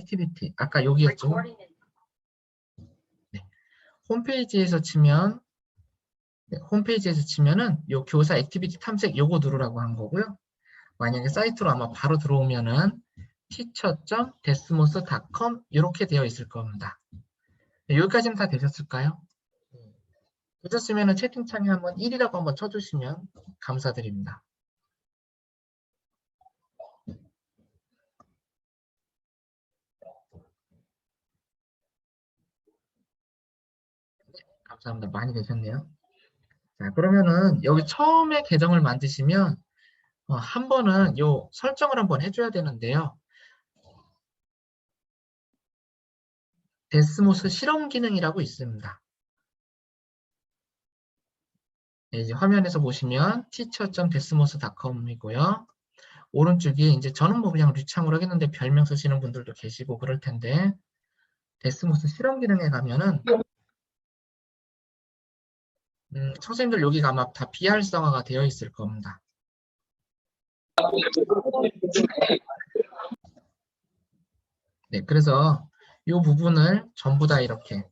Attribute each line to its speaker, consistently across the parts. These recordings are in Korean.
Speaker 1: 액티비티 아까 여기였죠. 네. 홈페이지에서 치면 홈페이지에서 치면은 요 교사 액티비티 탐색 요거 누르라고 한 거고요. 만약에 사이트로 아마 바로 들어오면은 teacher.desmos.com 이렇게 되어 있을 겁니다. 네, 여기까지는 다 되셨을까요? 되셨으면 채팅창에 한번 1이라고 한번 쳐주시면 감사드립니다. 감사합니다. 많이 되셨네요. 자, 그러면은 여기 처음에 계정을 만드시면 한 번은 요 설정을 한번 해줘야 되는데요. 데스모스 실험 기능이라고 있습니다. 네, 이제 화면에서 보시면 teacher.desmos.com이고요. 오른쪽에 이제 저는 뭐 그냥 류창으로 하겠는데 별명 쓰시는 분들도 계시고 그럴 텐데 데스모스 실험 기능에 가면은 선생님들 여기가 아마 다 비활성화가 되어 있을 겁니다. 네, 그래서 이 부분을 전부 다 이렇게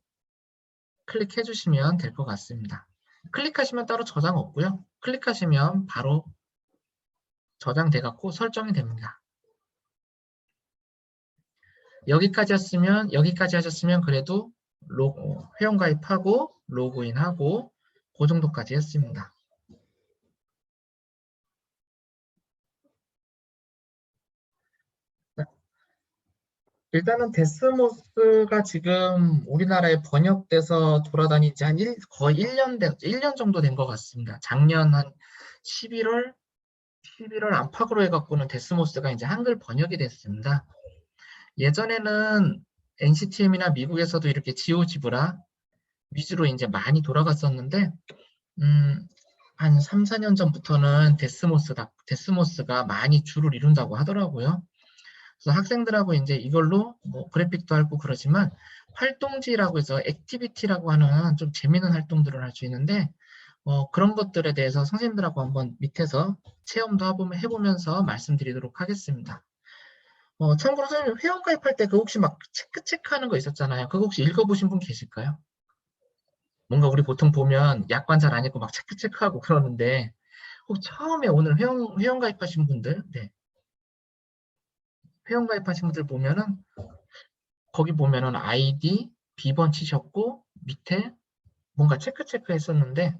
Speaker 1: 클릭해 주시면 될 것 같습니다. 클릭하시면 따로 저장 없고요. 클릭하시면 바로 저장돼 갖고 설정이 됩니다. 여기까지 하셨으면 그래도 회원가입하고 로그인하고 그 정도까지 했습니다. 일단은 데스모스가 지금 우리나라에 번역돼서 돌아다닌 지 거의 1년 정도 된 것 같습니다. 작년 한 11월 안팎으로 해갖고는 데스모스가 이제 한글 번역이 됐습니다. 예전에는 NCTM이나 미국에서도 이렇게 지오지브라 위주로 이제 많이 돌아갔었는데, 한 3, 4년 전부터는 데스모스가 많이 주를 이룬다고 하더라고요. 그래서 학생들하고 이제 이걸로 뭐 그래픽도 하고 그러지만 활동지라고 해서 액티비티라고 하는 좀 재미있는 활동들을 할 수 있는데 그런 것들에 대해서 선생님들하고 한번 밑에서 체험도 해보면서 말씀드리도록 하겠습니다. 참고로 선생님 회원가입할 때 그 혹시 막 체크하는 거 있었잖아요. 그거 혹시 읽어보신 분 계실까요? 뭔가 우리 보통 보면 약관 잘 안 읽고 막 체크하고 그러는데 혹시 처음에 오늘 회원가입하신 분들, 네. 회원가입하신 분들 보면은 거기 보면은 아이디, 비번 치셨고 밑에 뭔가 체크 했었는데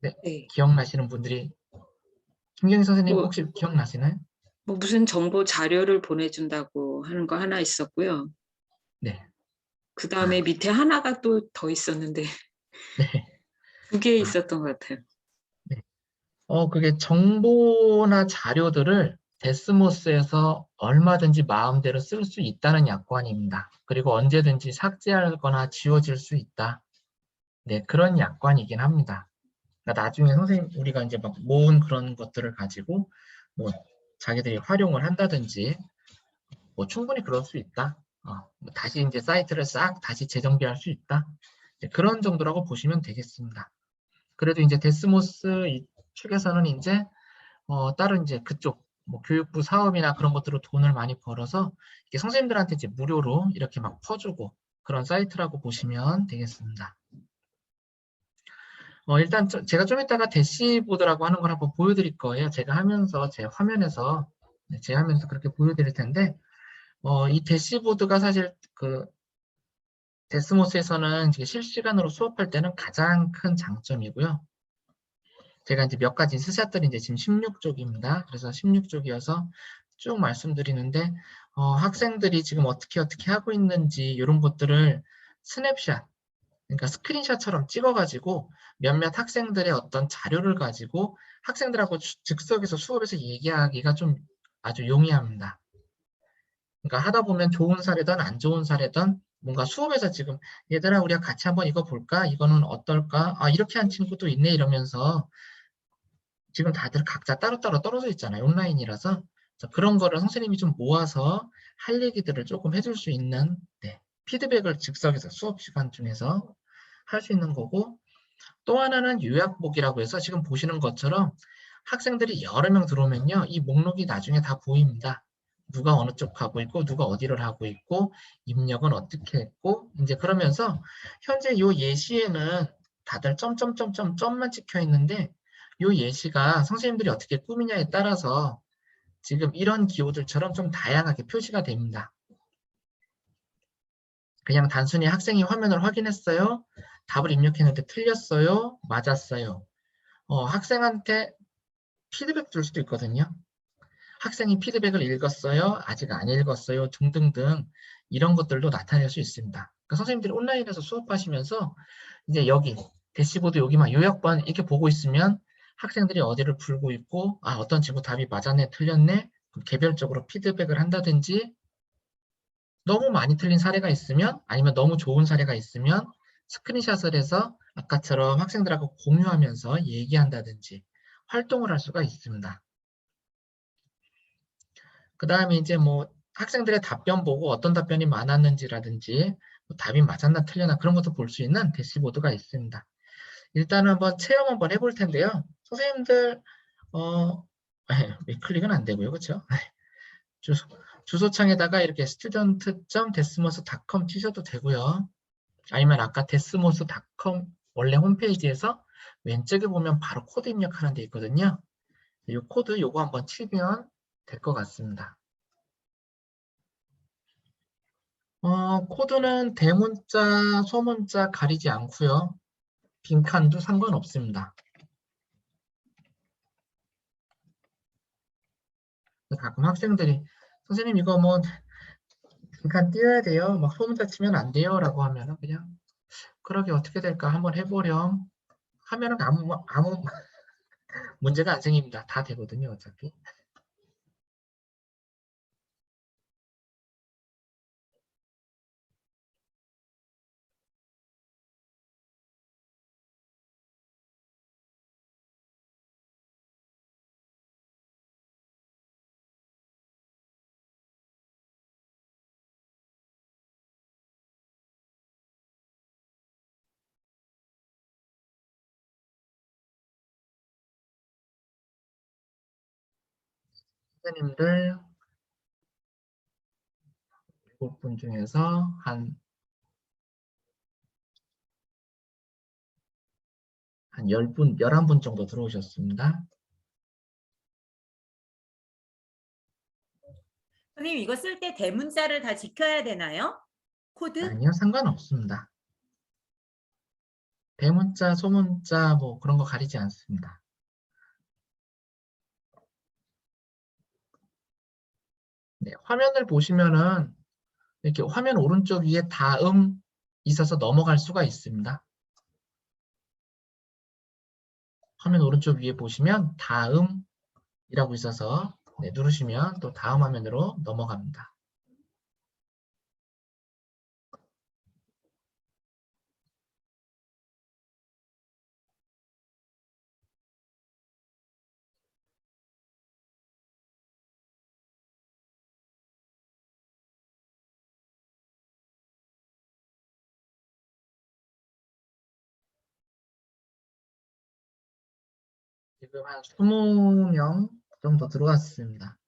Speaker 1: 네,
Speaker 2: 네.
Speaker 1: 기억나시는 분들이 김경희 선생님
Speaker 2: 뭐,
Speaker 1: 혹시 기억나시나요?
Speaker 2: 뭐 무슨 정보 자료를 보내준다고 하는 거 하나 있었고요.
Speaker 1: 네.
Speaker 2: 그 다음에 밑에 하나가 또 더 있었는데
Speaker 1: 네.
Speaker 2: 2개 있었던 것 같아요.
Speaker 1: 네. 그게 정보나 자료들을 데스모스에서 얼마든지 마음대로 쓸 수 있다는 약관입니다. 그리고 언제든지 삭제하거나 지워질 수 있다. 네, 그런 약관이긴 합니다. 그러니까 나중에 선생님 우리가 이제 막 모은 그런 것들을 가지고 뭐 자기들이 활용을 한다든지 뭐 충분히 그럴 수 있다. 뭐 다시 이제 사이트를 싹 다시 재정비할 수 있다. 그런 정도라고 보시면 되겠습니다. 그래도 이제 데스모스 이 측에서는 이제 다른 이제 그쪽 뭐 교육부 사업이나 그런 것들로 돈을 많이 벌어서 이게 선생님들한테 이제 무료로 이렇게 막 퍼주고 그런 사이트라고 보시면 되겠습니다. 일단 제가 좀 이따가 대시보드라고 하는 걸 한번 보여드릴 거예요. 제가 하면서 제 화면에서 그렇게 보여드릴 텐데 이 대시보드가 사실 그 데스모스에서는 실시간으로 수업할 때는 가장 큰 장점이고요. 제가 이제 몇 가지 스샷들이 이제 지금 16쪽입니다. 그래서 16쪽이어서 쭉 말씀드리는데 학생들이 지금 어떻게 하고 있는지 이런 것들을 스냅샷, 그러니까 스크린샷처럼 찍어가지고 몇몇 학생들의 어떤 자료를 가지고 학생들하고 즉석에서 수업에서 얘기하기가 좀 아주 용이합니다. 그러니까 하다 보면 좋은 사례든 안 좋은 사례든 뭔가 수업에서 지금 얘들아 우리가 같이 한번 이거 볼까? 이거는 어떨까? 이렇게 한 친구도 있네 이러면서 지금 다들 각자 따로따로 떨어져 있잖아요. 온라인이라서. 그런 거를 선생님이 좀 모아서 할 얘기들을 조금 해줄 수 있는 피드백을 즉석에서 수업 시간 중에서 할 수 있는 거고 또 하나는 요약보기라고 해서 지금 보시는 것처럼 학생들이 여러 명 들어오면요. 이 목록이 나중에 다 보입니다. 누가 어느 쪽 하고 있고 누가 어디를 하고 있고 입력은 어떻게 했고 이제 그러면서 현재 요 예시에는 다들 점만 찍혀 있는데 요 예시가 선생님들이 어떻게 꾸미냐에 따라서 지금 이런 기호들처럼 좀 다양하게 표시가 됩니다. 그냥 단순히 학생이 화면을 확인했어요. 답을 입력했는데 틀렸어요. 맞았어요. 학생한테 피드백 줄 수도 있거든요. 학생이 피드백을 읽었어요. 아직 안 읽었어요. 등등등 이런 것들도 나타낼 수 있습니다. 그러니까 선생님들이 온라인에서 수업하시면서 이제 여기 대시보드 여기만 요약본 이렇게 보고 있으면 학생들이 어디를 풀고 있고 어떤 친구 답이 맞았네 틀렸네 개별적으로 피드백을 한다든지 너무 많이 틀린 사례가 있으면 아니면 너무 좋은 사례가 있으면 스크린샷을 해서 아까처럼 학생들하고 공유하면서 얘기한다든지 활동을 할 수가 있습니다. 그 다음에 이제 뭐 학생들의 답변 보고 어떤 답변이 많았는지라든지 뭐 답이 맞았나 틀렸나 그런 것도 볼 수 있는 대시보드가 있습니다. 일단은 한번 체험 한번 해볼 텐데요. 선생님들 클릭은 안 되고요. 그렇죠? 주소창에다가 이렇게 student.desmos.com 치셔도 되고요. 아니면 아까 desmos.com 원래 홈페이지에서 왼쪽에 보면 바로 코드 입력하는 데 있거든요. 이 코드 요거 한번 치면 될 것 같습니다. 코드는 대문자, 소문자 가리지 않고요. 빈칸도 상관없습니다. 가끔 학생들이 선생님 이거 뭐 빈칸 띄워야 돼요. 막 소문자 치면 안 돼요. 라고 하면 그냥 그러게 어떻게 될까 한번 해보렴. 하면은 아무 문제가 안 생깁니다. 다 되거든요. 어차피. 선생님들 7분 중에서 한 10분, 11분 정도 들어오셨습니다.
Speaker 3: 선생님, 이거 쓸 때 대문자를 다 지켜야 되나요? 코드?
Speaker 1: 아니요, 상관없습니다. 대문자, 소문자 뭐 그런 거 가리지 않습니다. 네, 화면을 보시면은 이렇게 화면 오른쪽 위에 다음 있어서 넘어갈 수가 있습니다. 화면 오른쪽 위에 보시면 다음이라고 있어서 누르시면 또 다음 화면으로 넘어갑니다. 지금 한 20명 정도 들어왔습니다.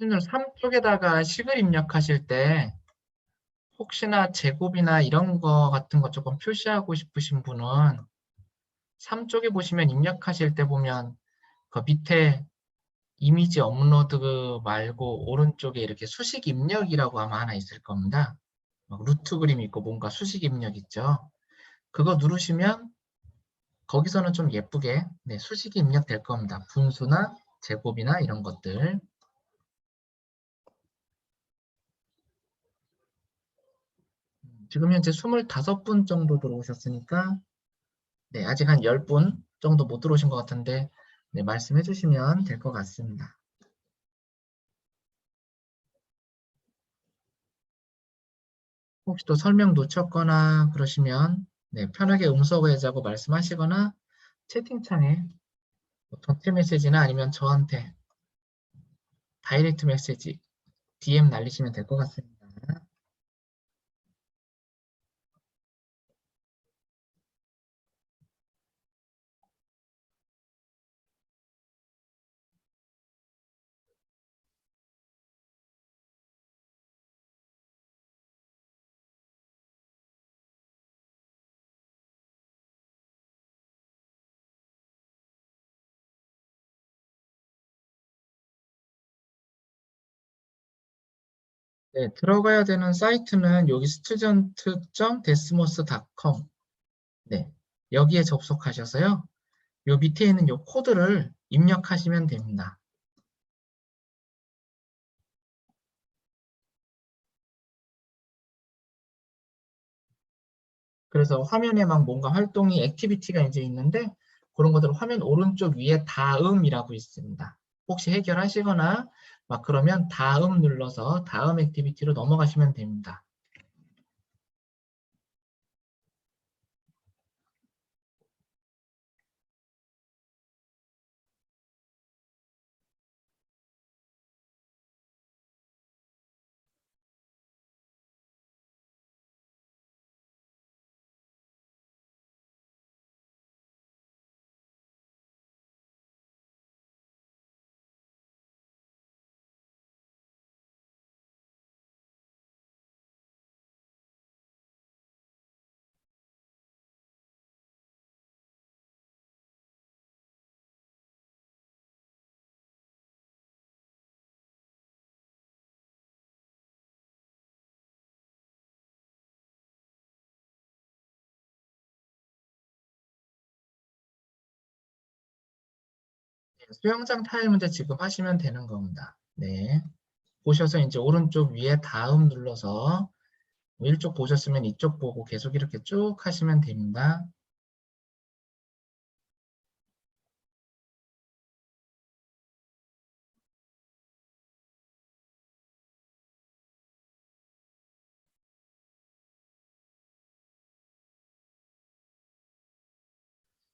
Speaker 1: 선생님 3쪽에다가 식을 입력하실 때 혹시나 제곱이나 이런 거 같은 거 조금 표시하고 싶으신 분은 3쪽에 보시면 입력하실 때 보면 그 밑에 이미지 업로드 말고 오른쪽에 이렇게 수식 입력이라고 아마 하나 있을 겁니다. 루트 그림 있고 뭔가 수식 입력 있죠. 그거 누르시면 거기서는 좀 예쁘게 수식이 입력될 겁니다. 분수나 제곱이나 이런 것들. 지금 현재 25분 정도 들어오셨으니까 아직 한 10분 정도 못 들어오신 것 같은데 말씀해 주시면 될 것 같습니다. 혹시 또 설명 놓쳤거나 그러시면 편하게 음소거해자고 말씀하시거나 채팅창에 전체 메시지나 아니면 저한테 다이렉트 메시지 DM 날리시면 될 것 같습니다. 들어가야 되는 사이트는 여기 student.desmos.com 여기에 접속하셔서요. 요 밑에 있는 요 코드를 입력하시면 됩니다. 그래서 화면에 막 뭔가 활동이 액티비티가 이제 있는데 그런 것들을 화면 오른쪽 위에 다음이라고 있습니다. 혹시 해결하시거나 막 그러면 다음 눌러서 다음 액티비티로 넘어가시면 됩니다. 수영장 타일 문제 지금 하시면 되는 겁니다. 보셔서 이제 오른쪽 위에 다음 눌러서 이쪽 보셨으면 이쪽 보고 계속 이렇게 쭉 하시면 됩니다.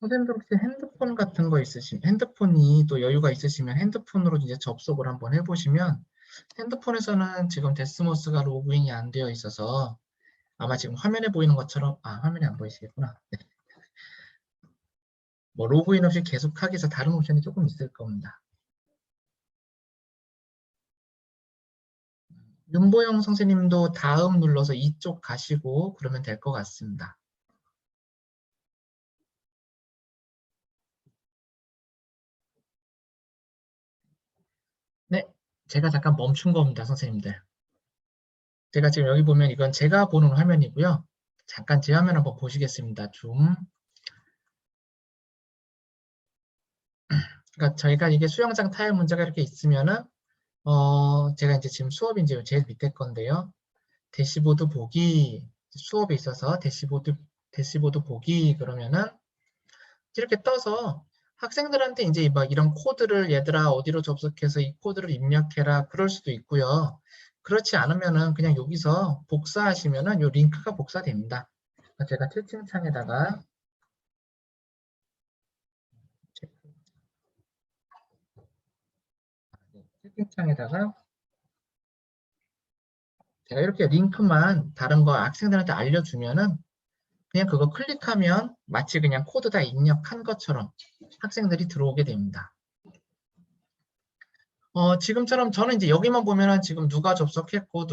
Speaker 1: 선생님들 혹시 핸드폰 같은 거 있으시면 핸드폰이 또 여유가 있으시면 핸드폰으로 이제 접속을 한번 해보시면 핸드폰에서는 지금 데스모스가 로그인이 안 되어 있어서 아마 지금 화면에 보이는 것처럼 화면에 안 보이시겠구나. 뭐 로그인 없이 계속하기 위해서 다른 옵션이 조금 있을 겁니다. 윤보영 선생님도 다음 눌러서 이쪽 가시고 그러면 될 것 같습니다. 제가 잠깐 멈춘 겁니다, 선생님들. 제가 지금 여기 보면 이건 제가 보는 화면이고요. 잠깐 제 화면 한번 보시겠습니다. 줌. 그러니까 저희가 이게 수영장 타일 문제가 이렇게 있으면은 제가 이제 지금 수업이 이제 제일 밑에 건데요. 대시보드 보기 수업에 있어서 대시보드 보기 그러면은 이렇게 떠서 학생들한테 이제 막 이런 코드를 얘들아 어디로 접속해서 이 코드를 입력해라 그럴 수도 있고요. 그렇지 않으면은 그냥 여기서 복사하시면은 요 링크가 복사됩니다. 제가 채팅창에다가 제가 이렇게 링크만 다른 거 학생들한테 알려주면은 그냥 그거 클릭하면 마치 그냥 코드 다 입력한 것처럼 학생들이 들어오게 됩니다. 지금처럼 저는 이제 여기만 보면은 지금 누가 접속했고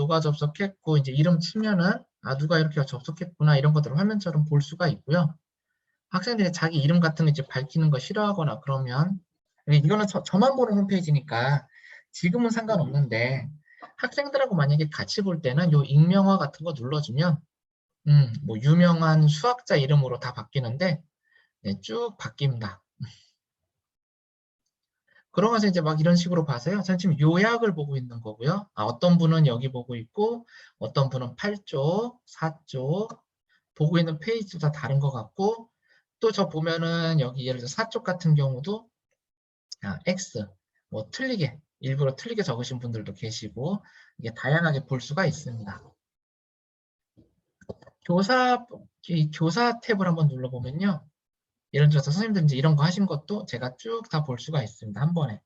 Speaker 1: 이제 이름 치면은 누가 이렇게 접속했구나 이런 것들을 화면처럼 볼 수가 있고요. 학생들이 자기 이름 같은 거 이제 밝히는 거 싫어하거나 그러면 이거는 저만 보는 홈페이지니까 지금은 상관없는데 학생들하고 만약에 같이 볼 때는 요 익명화 같은 거 눌러주면 뭐 유명한 수학자 이름으로 다 바뀌는데 네, 쭉 바뀝니다. 그러면서 이제 막 이런 식으로 봐서요. 저는 지금 요약을 보고 있는 거고요. 어떤 분은 여기 보고 있고 어떤 분은 8쪽, 4쪽 보고 있는 페이지도 다 다른 것 같고 또 저 보면은 여기 예를 들어 4쪽 같은 경우도 X 뭐 틀리게 일부러 틀리게 적으신 분들도 계시고 이게 다양하게 볼 수가 있습니다. 이 교사 탭을 한번 눌러보면요. 예를 들어서 선생님들 이제 이런 거 하신 것도 제가 쭉 다 볼 수가 있습니다. 한 번에.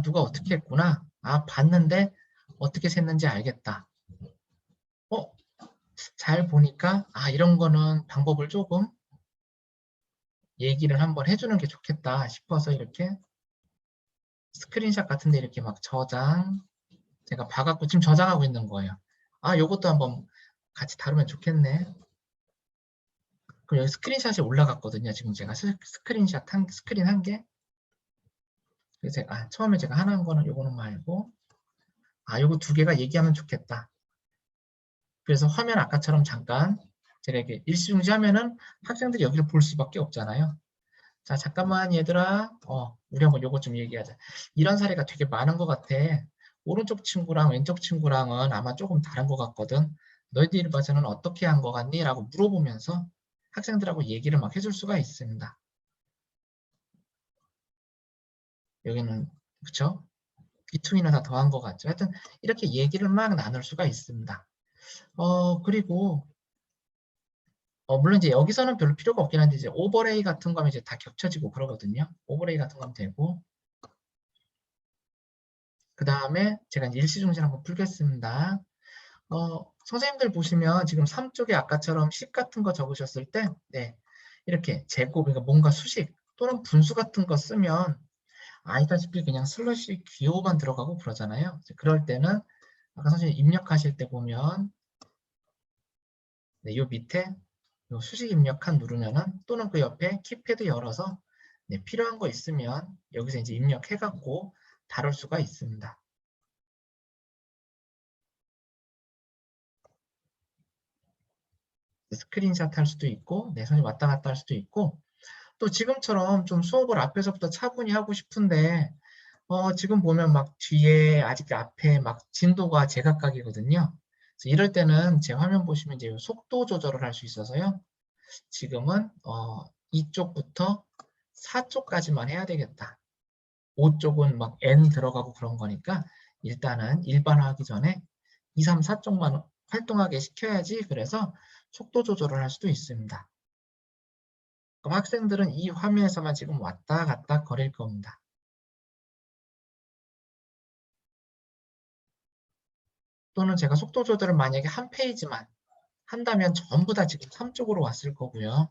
Speaker 1: 누가 어떻게 했구나. 봤는데 어떻게 셌는지 알겠다. 잘 보니까 이런 거는 방법을 조금 얘기를 한번 해주는 게 좋겠다 싶어서 이렇게 스크린샷 같은데 이렇게 막 제가 봐갖고 지금 저장하고 있는 거예요. 요것도 한번 같이 다루면 좋겠네. 그럼 여기 스크린샷이 올라갔거든요. 지금 제가 스크린 한 개. 그래서 처음에 제가 하나 한 거는 요거는 말고 요거 두 개가 얘기하면 좋겠다. 그래서 화면 아까처럼 잠깐 제가 이렇게 일시중지하면은 학생들이 여기를 볼 수밖에 없잖아요. 자, 잠깐만 얘들아. 우리 한번 요거 좀 얘기하자. 이런 사례가 되게 많은 것 같아. 오른쪽 친구랑 왼쪽 친구랑은 아마 조금 다른 것 같거든. 너희들 봐서는 어떻게 한 것 같니? 라고 물어보면서 학생들하고 얘기를 막 해줄 수가 있습니다. 여기는 그쵸? 귀퉁이는 다 더한 것 같죠. 하여튼 이렇게 얘기를 막 나눌 수가 있습니다. 그리고 물론 이제 여기서는 별로 필요가 없긴 한데 이제 오버레이 같은 거 하면 이제 다 겹쳐지고 그러거든요. 오버레이 같은 거 하면 되고 그 다음에 제가 이제 일시중지를 한번 풀겠습니다. 선생님들 보시면 지금 3쪽에 아까처럼 식 같은 거 적으셨을 때 네, 이렇게 제곱, 그러니까 뭔가 수식 또는 분수 같은 거 쓰면 아시다시피 그냥 슬러시 기호만 들어가고 그러잖아요. 그럴 때는 아까 선생님 입력하실 때 보면 네, 요 밑에 요 수식 입력한 누르면은 또는 그 옆에 키패드 열어서 네, 필요한 거 있으면 여기서 이제 입력해갖고 다룰 수가 있습니다. 스크린샷 할 수도 있고 네, 손이 왔다 갔다 할 수도 있고 또 지금처럼 좀 수업을 앞에서부터 차분히 하고 싶은데 지금 보면 막 뒤에 아직 앞에 막 진도가 제각각이거든요. 그래서 이럴 때는 제 화면 보시면 이제 속도 조절을 할 수 있어서요. 지금은 이쪽부터 4쪽까지만 해야 되겠다. 5쪽은 막 N 들어가고 그런 거니까 일단은 일반화하기 전에 2, 3, 4쪽만 활동하게 시켜야지 그래서 속도 조절을 할 수도 있습니다. 그럼 학생들은 이 화면에서만 지금 왔다 갔다 거릴 겁니다. 또는 제가 속도 조절을 만약에 한 페이지만 한다면 전부 다 지금 3쪽으로 왔을 거고요.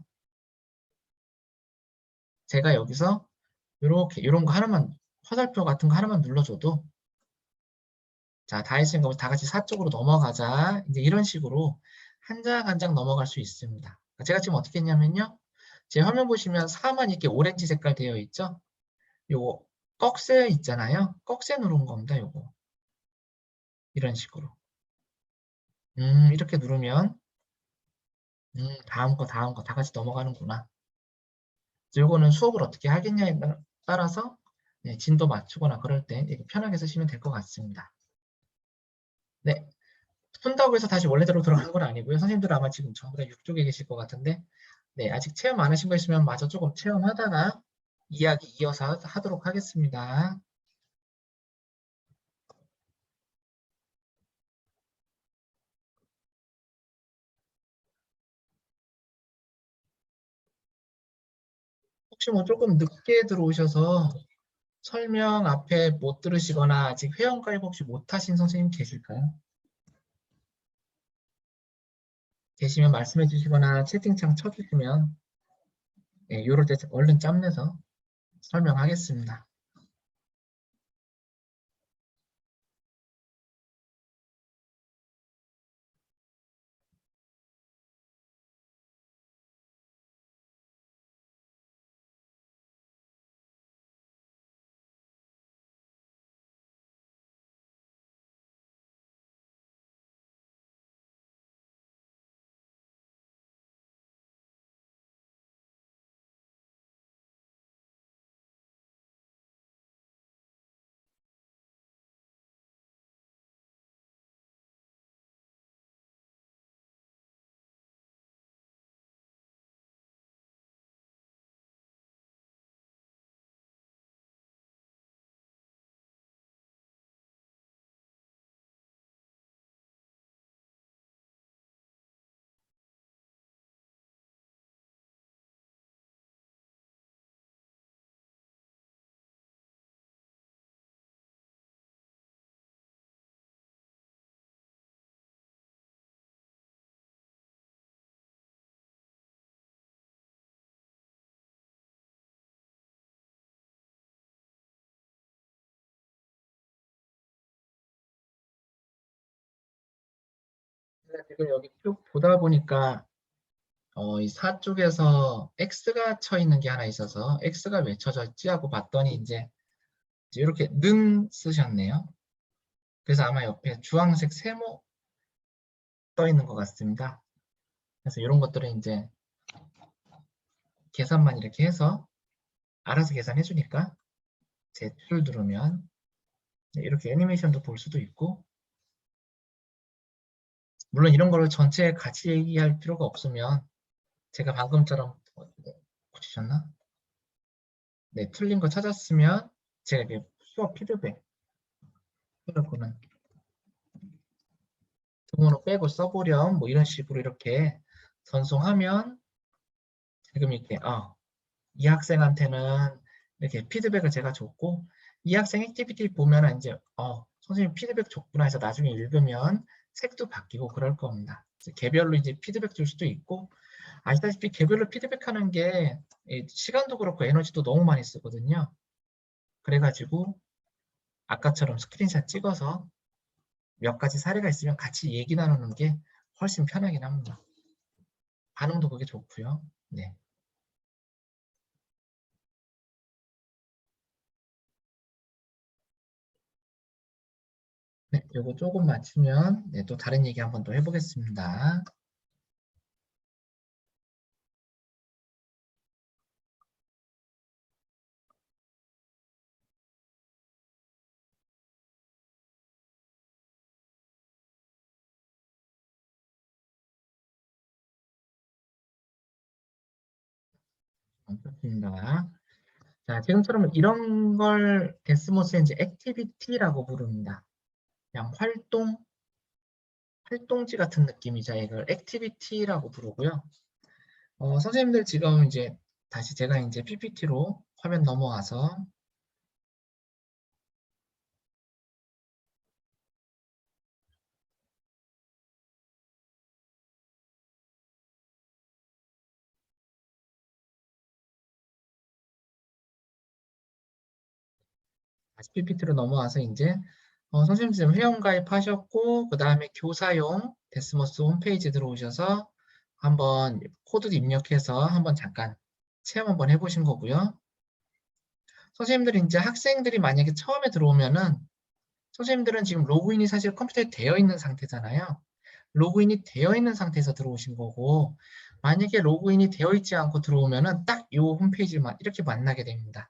Speaker 1: 제가 여기서 이렇게 이런 거 하나만 화살표 같은 거 하나만 눌러줘도 자, 다 했으니까 우리 다 같이 4쪽으로 넘어가자. 이제 이런 식으로 한 장 한 장 넘어갈 수 있습니다. 제가 지금 어떻게 했냐면요. 제 화면 보시면 4만 이렇게 오렌지 색깔 되어 있죠? 요거 꺽쇠 있잖아요. 꺽쇠 누른 겁니다. 요거. 이런 식으로. 이렇게 누르면 다음 거 다 같이 넘어가는구나. 요거는 수업을 어떻게 하겠냐에 따라서 네, 진도 맞추거나 그럴 때 이렇게 편하게 쓰시면 될 것 같습니다. 네, 푼다고 해서 다시 원래대로 들어가는 건 아니고요. 선생님들 아마 지금 전부 다 6쪽에 계실 것 같은데 네, 아직 체험 안 하신 거 있으면 마저 조금 체험하다가 이야기 이어서 하도록 하겠습니다. 혹시 뭐 조금 늦게 들어오셔서 설명 앞에 못 들으시거나 아직 회원가입 혹시 못 하신 선생님 계실까요? 계시면 말씀해 주시거나 채팅창 쳐주시면 네, 요럴 때 얼른 짬내서 설명하겠습니다. 제가 지금 여기 쭉 보다 보니까 이 4 쪽에서 X가 쳐 있는 게 하나 있어서 X가 왜 쳐져 있지 하고 봤더니 이제 이렇게 는 쓰셨네요. 그래서 아마 옆에 주황색 세모 떠 있는 것 같습니다. 그래서 이런 것들은 이제 계산만 이렇게 해서 알아서 계산해 주니까 Z 누르면 이렇게 애니메이션도 볼 수도 있고, 물론 이런 거를 전체 같이 얘기할 필요가 없으면 제가 방금처럼 고치셨나? 네, 틀린 거 찾았으면 제가 이렇게 수업 피드백 해놓고는 등호로 빼고 써보렴 뭐 이런 식으로 이렇게 전송하면 지금 이렇게 이 학생한테는 이렇게 피드백을 제가 줬고, 이 학생 액티비티 보면은 이제 선생님 피드백 줬구나 해서 나중에 읽으면 색도 바뀌고 그럴 겁니다. 그래서 개별로 이제 피드백 줄 수도 있고, 아시다시피 개별로 피드백하는 게 시간도 그렇고 에너지도 너무 많이 쓰거든요. 그래가지고 아까처럼 스크린샷 찍어서 몇 가지 사례가 있으면 같이 얘기 나누는 게 훨씬 편하긴 합니다. 반응도 그게 좋고요. 네. 네, 요거 조금 맞추면 네, 또 다른 얘기 한번 더 해보겠습니다. 좋습니다. 자, 지금처럼 이런 걸 데스모스의 이제 액티비티라고 부릅니다. 그냥 활동지 같은 느낌이죠. 이걸 액티비티라고 부르고요. 선생님들 지금 이제 다시 제가 이제 PPT로 화면 넘어와서 다시 PPT로 넘어와서 이제 선생님 지금 회원가입하셨고 그 다음에 교사용 데스모스 홈페이지 들어오셔서 한번 코드 입력해서 한번 잠깐 체험 한번 해보신 거고요. 선생님들이 이제 학생들이 만약에 처음에 들어오면은 선생님들은 지금 로그인이 사실 컴퓨터에 되어 있는 상태잖아요. 로그인이 되어 있는 상태에서 들어오신 거고, 만약에 로그인이 되어 있지 않고 들어오면은 딱 이 홈페이지를 이렇게 만나게 됩니다.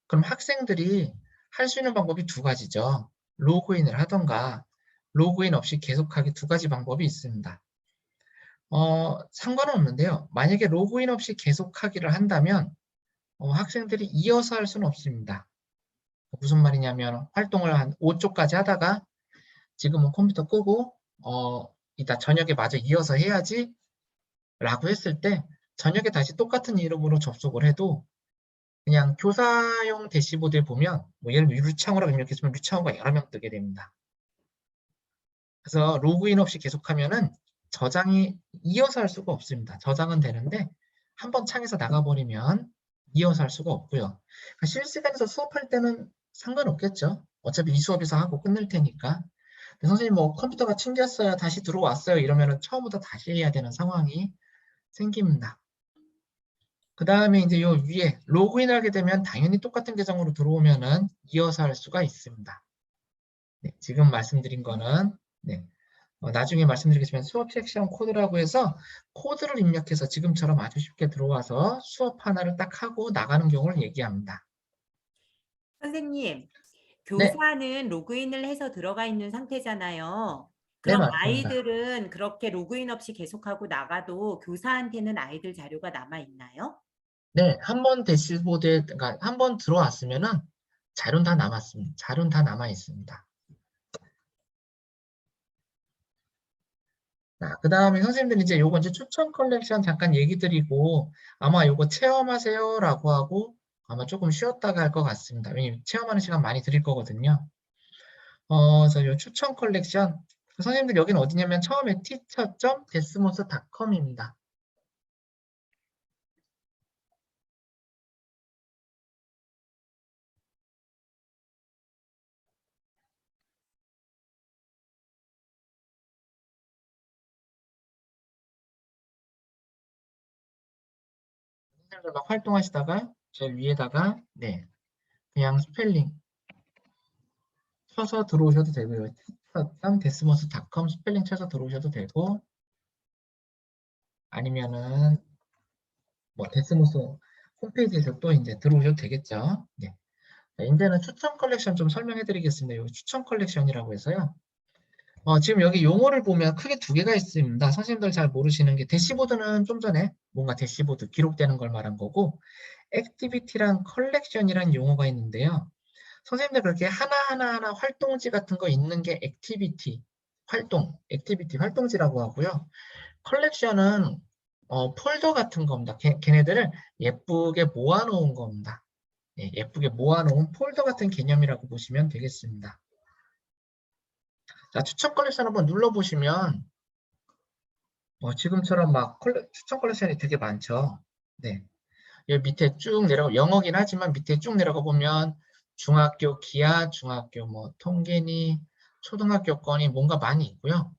Speaker 1: 그럼 학생들이 할 수 있는 방법이 두 가지죠. 로그인을 하던가 로그인 없이 계속하기 두 가지 방법이 있습니다. 상관은 없는데요. 만약에 로그인 없이 계속하기를 한다면 학생들이 이어서 할 수는 없습니다. 무슨 말이냐면 활동을 한 5초까지 하다가 지금은 컴퓨터 끄고 이따 저녁에 마저 이어서 해야지 라고 했을 때 저녁에 다시 똑같은 이름으로 접속을 해도 그냥 교사용 대시보드에 보면 뭐 예를 들면 류창호라고 입력했으면 류창호가 여러 명 뜨게 됩니다. 그래서 로그인 없이 계속하면은 저장이 이어서 할 수가 없습니다. 저장은 되는데 한번 창에서 나가버리면 이어서 할 수가 없고요. 그러니까 실시간에서 수업할 때는 상관없겠죠. 어차피 이 수업에서 하고 끝낼 테니까. 근데 선생님 뭐 컴퓨터가 튕겼어요. 다시 들어왔어요. 이러면은 처음부터 다시 해야 되는 상황이 생깁니다. 그 다음에 이제 요 위에 로그인 하게 되면 당연히 똑같은 계정으로 들어오면은 이어서 할 수가 있습니다. 네, 지금 말씀드린 거는 네, 나중에 말씀드리겠지만 수업 섹션 코드라고 해서 코드를 입력해서 지금처럼 아주 쉽게 들어와서 수업 하나를 딱 하고 나가는 경우를 얘기합니다.
Speaker 3: 선생님,
Speaker 1: 네,
Speaker 3: 교사는 로그인을 해서 들어가 있는 상태잖아요.
Speaker 1: 네,
Speaker 3: 그럼
Speaker 1: 맞습니다.
Speaker 3: 아이들은 그렇게 로그인 없이 계속하고 나가도 교사한테는 아이들 자료가 남아 있나요?
Speaker 1: 네, 한 번 대시보드에, 그러니까 한 번 들어왔으면은 자료는 다 남았습니다. 자료는 다 남아 있습니다. 자, 그 다음에 선생님들 이제 요거 이제 추천 컬렉션 잠깐 얘기 드리고 아마 요거 체험하세요라고 하고 아마 조금 쉬었다가 할 것 같습니다. 왜냐면 체험하는 시간 많이 드릴 거거든요. 그래서 요 추천 컬렉션 선생님들 여기는 어디냐면 처음에 teacher.desmos.com입니다. 선생님들 막 활동하시다가 제일 위에다가 네 그냥 스펠링 쳐서 들어오셔도 되고요. desmos.com 스펠링 쳐서 들어오셔도 되고 아니면은 뭐 데스모스 홈페이지에서 또 이제 들어오셔도 되겠죠. 네. 자, 이제는 추천 컬렉션 좀 설명해 드리겠습니다. 요 추천 컬렉션이라고 해서요. 지금 여기 용어를 보면 크게 두 개가 있습니다. 선생님들 잘 모르시는 게 대시보드는 좀 전에 뭔가 대시보드 기록되는 걸 말한 거고 액티비티랑 컬렉션이란 용어가 있는데요. 선생님들 그렇게 하나하나 활동지 같은 거 있는 게 액티비티, 액티비티 활동지라고 하고요. 컬렉션은 폴더 같은 겁니다. 걔네들을 예쁘게 모아놓은 겁니다. 예, 예쁘게 모아놓은 폴더 같은 개념이라고 보시면 되겠습니다. 자, 추천 컬렉션 한번 눌러보시면 지금처럼 막 추천 컬렉션이 되게 많죠. 네, 여기 밑에 쭉 내려가 영어긴 하지만 밑에 쭉 내려가 보면 중학교 기하, 중학교 뭐 통계니, 초등학교 거니 뭔가 많이 있고요.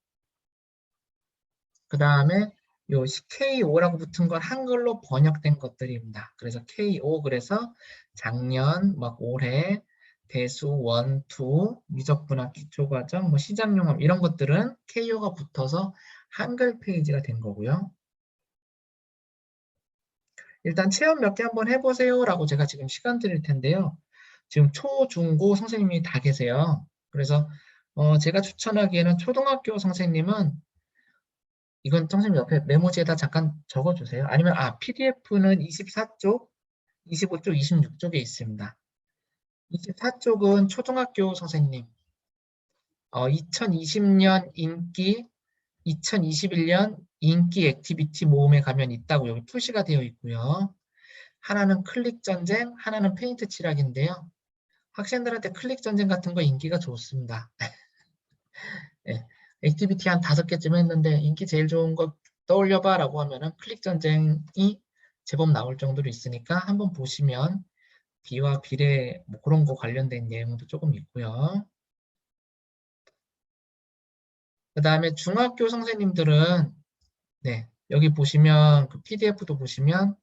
Speaker 1: 그 다음에 요 KO라고 붙은 건 한글로 번역된 것들입니다. 그래서 KO 그래서 작년, 막 올해, 대수, 원, 투, 미적분학 기초과정, 뭐 시장용암 이런 것들은 KO가 붙어서 한글 페이지가 된 거고요. 일단 체험 몇 개 한번 해보세요 라고 제가 지금 시간 드릴 텐데요. 지금 초, 중, 고 선생님이 다 계세요. 그래서 제가 추천하기에는 초등학교 선생님은 이건 선생님 옆에 메모지에다 잠깐 적어주세요. 아니면 PDF는 24쪽, 25쪽, 26쪽에 있습니다. 24쪽은 초등학교 선생님 2020년 인기 2021년 인기 액티비티 모음에 가면 있다고 여기 표시가 되어 있고요. 하나는 클릭 전쟁, 하나는 페인트 칠하기인데요. 학생들한테 클릭 전쟁 같은 거 인기가 좋습니다. 네, 액티비티 한 5개쯤 했는데 인기 제일 좋은 거 떠올려봐 라고 하면은 클릭 전쟁이 제법 나올 정도로 있으니까 한번 보시면 비와 비례 뭐 그런 거 관련된 내용도 조금 있고요. 그 다음에 중학교 선생님들은 네, 여기 보시면 그 PDF도 보시면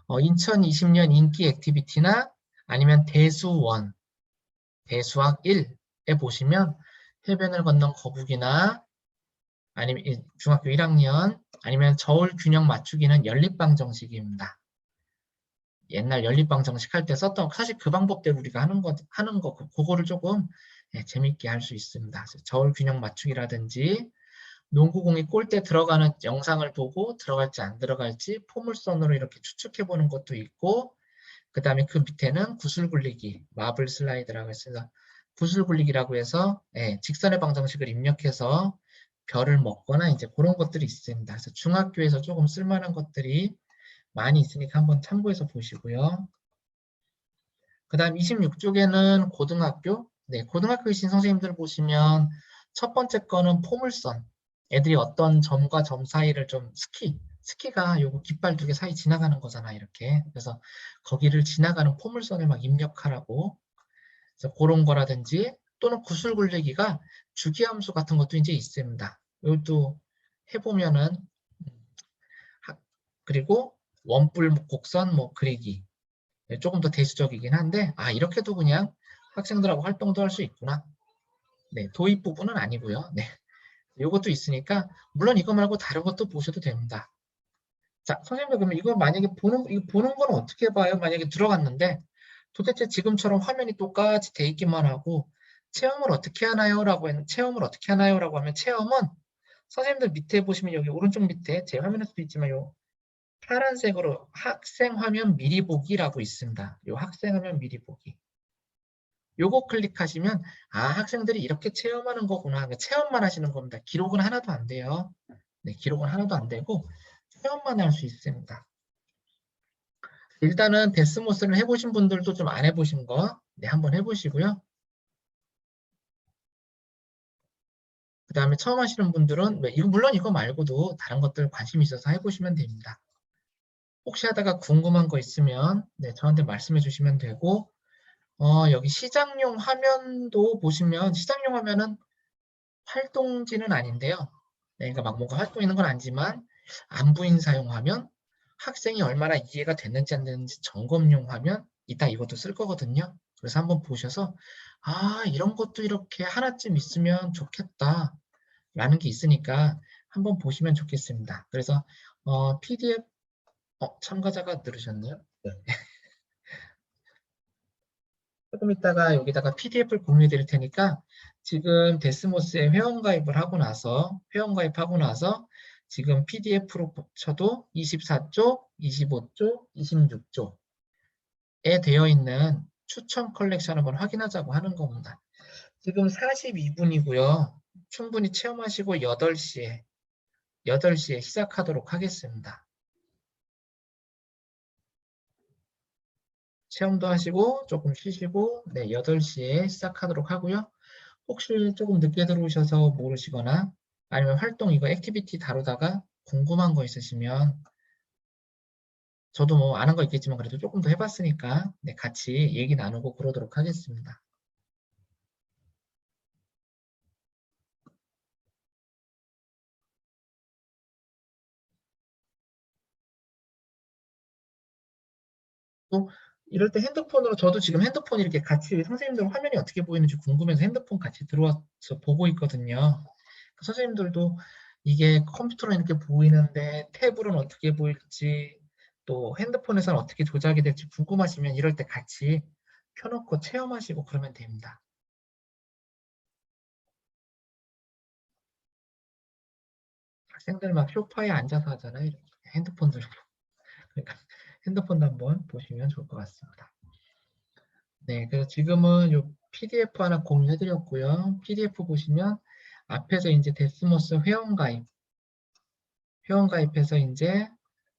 Speaker 1: 2020년 인기 액티비티나 아니면 대수원, 대수학 1에 보시면 해변을 건넌 거북이나 아니면 중학교 1학년 아니면 저울 균형 맞추기는 연립방 정식입니다. 옛날 연립방 정식 할 때 썼던 사실 그 방법대로 우리가 하는 거 그거를 조금 재밌게 할 수 있습니다. 저울 균형 맞추기라든지 농구공이 골대 들어가는 영상을 보고 들어갈지 안 들어갈지 포물선으로 이렇게 추측해 보는 것도 있고 그 다음에 그 밑에는 구슬 굴리기 마블 슬라이드라고 해서 구슬 굴리기라고 해서 직선의 방정식을 입력해서 별을 먹거나 이제 그런 것들이 있습니다. 그래서 중학교에서 조금 쓸만한 것들이 많이 있으니까 한번 참고해서 보시고요. 그 다음 26쪽에는 고등학교. 네, 고등학교이신 선생님들 보시면 첫 번째 거는 포물선. 애들이 어떤 점과 점 사이를 좀 스키가 요거 깃발 2개 사이 지나가는 거잖아, 이렇게. 그래서 거기를 지나가는 포물선을 막 입력하라고. 그래서 그런 거라든지 또는 구슬 굴리기가 주기함수 같은 것도 이제 있습니다. 이것도 해보면은 그리고 원뿔 곡선 뭐 그리기 조금 더 대수적이긴 한데 이렇게도 그냥 학생들하고 활동도 할 수 있구나. 네, 도입 부분은 아니고요. 네, 이것도 있으니까 물론 이거 말고 다른 것도 보셔도 됩니다. 자, 선생님들 그러면 이거 만약에 이거 보는 건 어떻게 봐요? 만약에 들어갔는데 도대체 지금처럼 화면이 똑같이 돼 있기만 하고 체험을 어떻게 하나요? 라고 하면 체험은 선생님들 밑에 보시면 여기 오른쪽 밑에 제 화면에서도 있지만 요 파란색으로 학생 화면 미리 보기라고 있습니다. 요 학생 화면 미리 보기. 요거 클릭하시면 학생들이 이렇게 체험하는 거구나. 그러니까 체험만 하시는 겁니다. 기록은 하나도 안 돼요. 네, 기록은 하나도 안 되고 체험만 할 수 있습니다. 일단은 데스모스를 해보신 분들도 좀 안 해보신 거 한번 해보시고요. 그 다음에 처음 하시는 분들은 물론 이거 말고도 다른 것들 관심 있어서 해보시면 됩니다. 혹시 하다가 궁금한 거 있으면 저한테 말씀해 주시면 되고 여기 시장용 화면도 보시면 시장용 화면은 활동지는 아닌데요. 그러니까 막 뭔가 활동 있는 건 아니지만 안부인 사용 화면 학생이 얼마나 이해가 됐는지 안 됐는지 점검용 화면, 이따 이것도 쓸 거거든요. 그래서 한번 보셔서, 아, 이런 것도 이렇게 하나쯤 있으면 좋겠다. 라는 게 있으니까 한번 보시면 좋겠습니다. 그래서 PDF, 참가자가 늘으셨네요. 네. 조금 있다가 여기다가 PDF를 공유해 드릴 테니까 지금 데스모스에 회원가입하고 나서 지금 PDF로 쳐도 24쪽, 25쪽, 26쪽에 되어 있는 추천 컬렉션 한번 확인하자고 하는 겁니다. 지금 42분이고요. 충분히 체험하시고 8시에 시작하도록 하겠습니다. 체험도 하시고 조금 쉬시고 8시에 시작하도록 하고요. 혹시 조금 늦게 들어오셔서 모르시거나 아니면 활동 이거 액티비티 다루다가 궁금한 거 있으시면 저도 뭐 아는 거 있겠지만 그래도 조금 더 해봤으니까 같이 얘기 나누고 그러도록 하겠습니다. 또 이럴 때 핸드폰으로 저도 지금 핸드폰 이렇게 같이 선생님들 화면이 어떻게 보이는지 궁금해서 핸드폰 같이 들어와서 보고 있거든요. 선생님들도 이게 컴퓨터로 이렇게 보이는데 탭으로는 어떻게 보일지 또 핸드폰에서는 어떻게 조작이 될지 궁금하시면 이럴 때 같이 켜놓고 체험하시고 그러면 됩니다. 학생들 막 소파에 앉아서 하잖아요. 이렇게 핸드폰 들고. 그러니까 핸드폰도 한번 보시면 좋을 것 같습니다. 네, 그래서 지금은 요 PDF 하나 공유해드렸고요. PDF 보시면 앞에서 이제 데스모스 회원가입해서 이제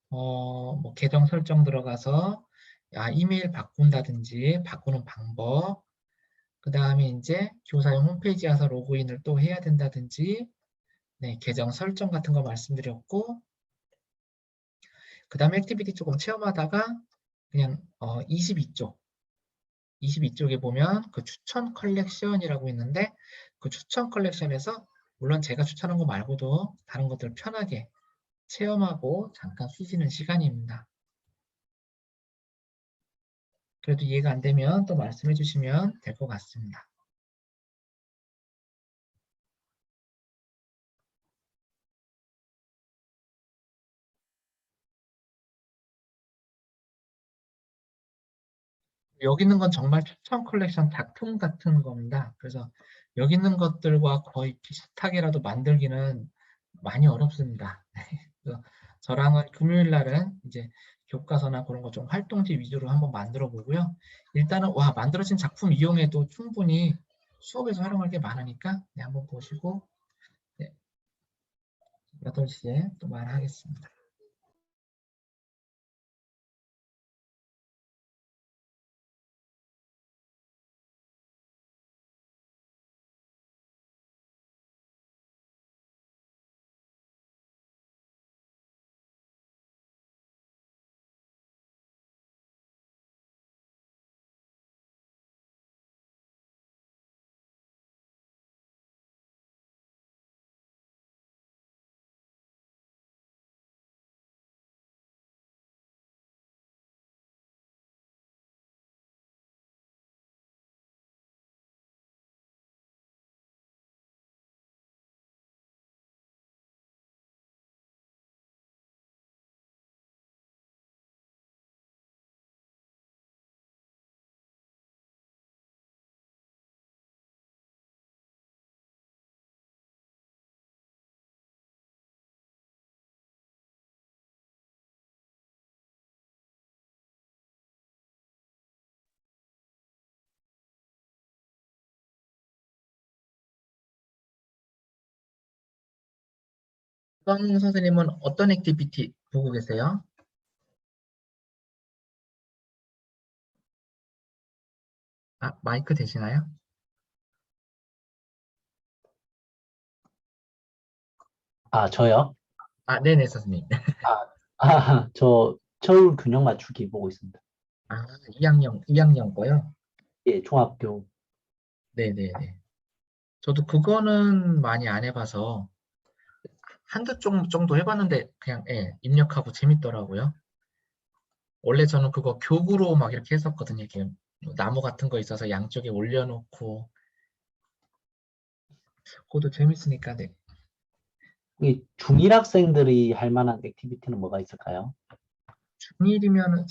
Speaker 1: 뭐 계정 설정 들어가서 이메일 바꾼다든지 바꾸는 방법, 그 다음에 이제 교사용 홈페이지 가서 로그인을 또 해야 된다든지, 계정 설정 같은 거 말씀드렸고, 그 다음에 액티비티 조금 체험하다가 그냥 22쪽에 보면 그 추천 컬렉션이라고 있는데 그 추천 컬렉션에서 물론 제가 추천한 거 말고도 다른 것들을 편하게 체험하고 잠깐 쉬시는 시간입니다. 그래도 이해가 안 되면 또 말씀해 주시면 될 것 같습니다. 여기 있는 건 정말 추천 컬렉션 작품 같은 겁니다. 그래서 여기 있는 것들과 거의 비슷하게라도 만들기는 많이 어렵습니다. 그래서 저랑은 금요일 날은 이제 교과서나 그런 거 좀 활동지 위주로 한번 만들어 보고요. 일단은 만들어진 작품 이용해도 충분히 수업에서 활용할 게 많으니까 한번 보시고 8시에 또 말하겠습니다. 수강 선생님은 어떤 액티비티 보고 계세요? 마이크 되시나요?
Speaker 4: 저요?
Speaker 1: 네네, 선생님.
Speaker 4: 저 서울 균형 맞추기 보고 있습니다.
Speaker 1: 2학년 거요?
Speaker 4: 예, 종합교.
Speaker 1: 네네네. 저도 그거는 많이 안 해봐서 한두 쪽 정도 해봤는데 그냥 입력하고 재밌더라고요. 원래 저는 그거 교구로 막 이렇게 했었거든요. 이렇게 뭐 나무 같은 거 있어서 양쪽에 올려놓고. 그것도 재밌으니까, 네.
Speaker 4: 이 중1 학생들이 할 만한 액티비티는 뭐가 있을까요?
Speaker 1: 중1이면은,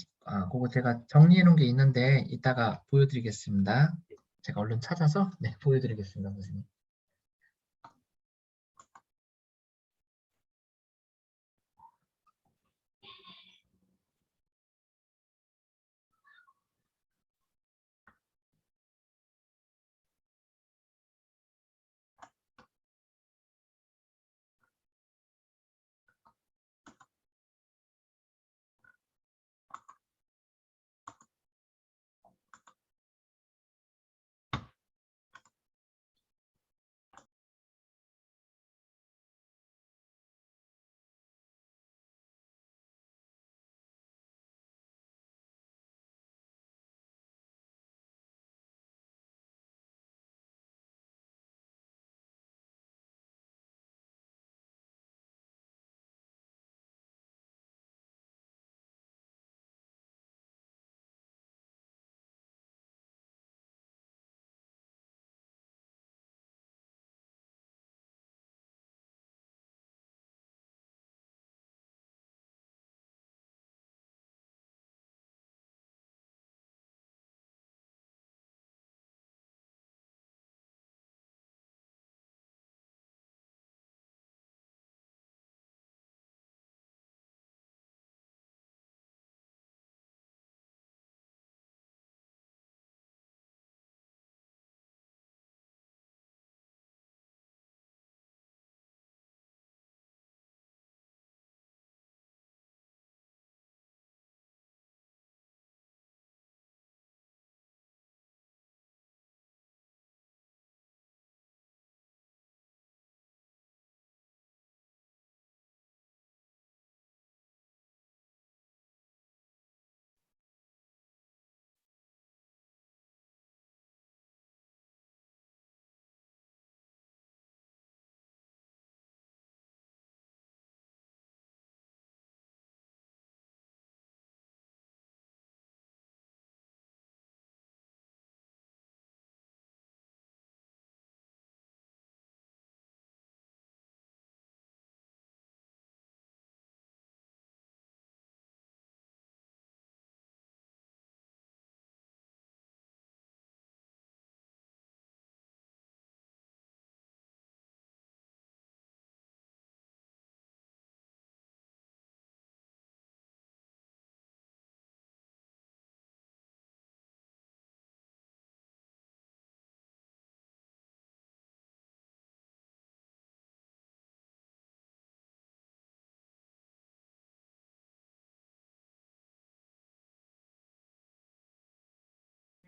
Speaker 1: 그거 제가 정리해 놓은 게 있는데, 이따가 보여드리겠습니다. 제가 얼른 찾아서, 네, 보여드리겠습니다, 선생님.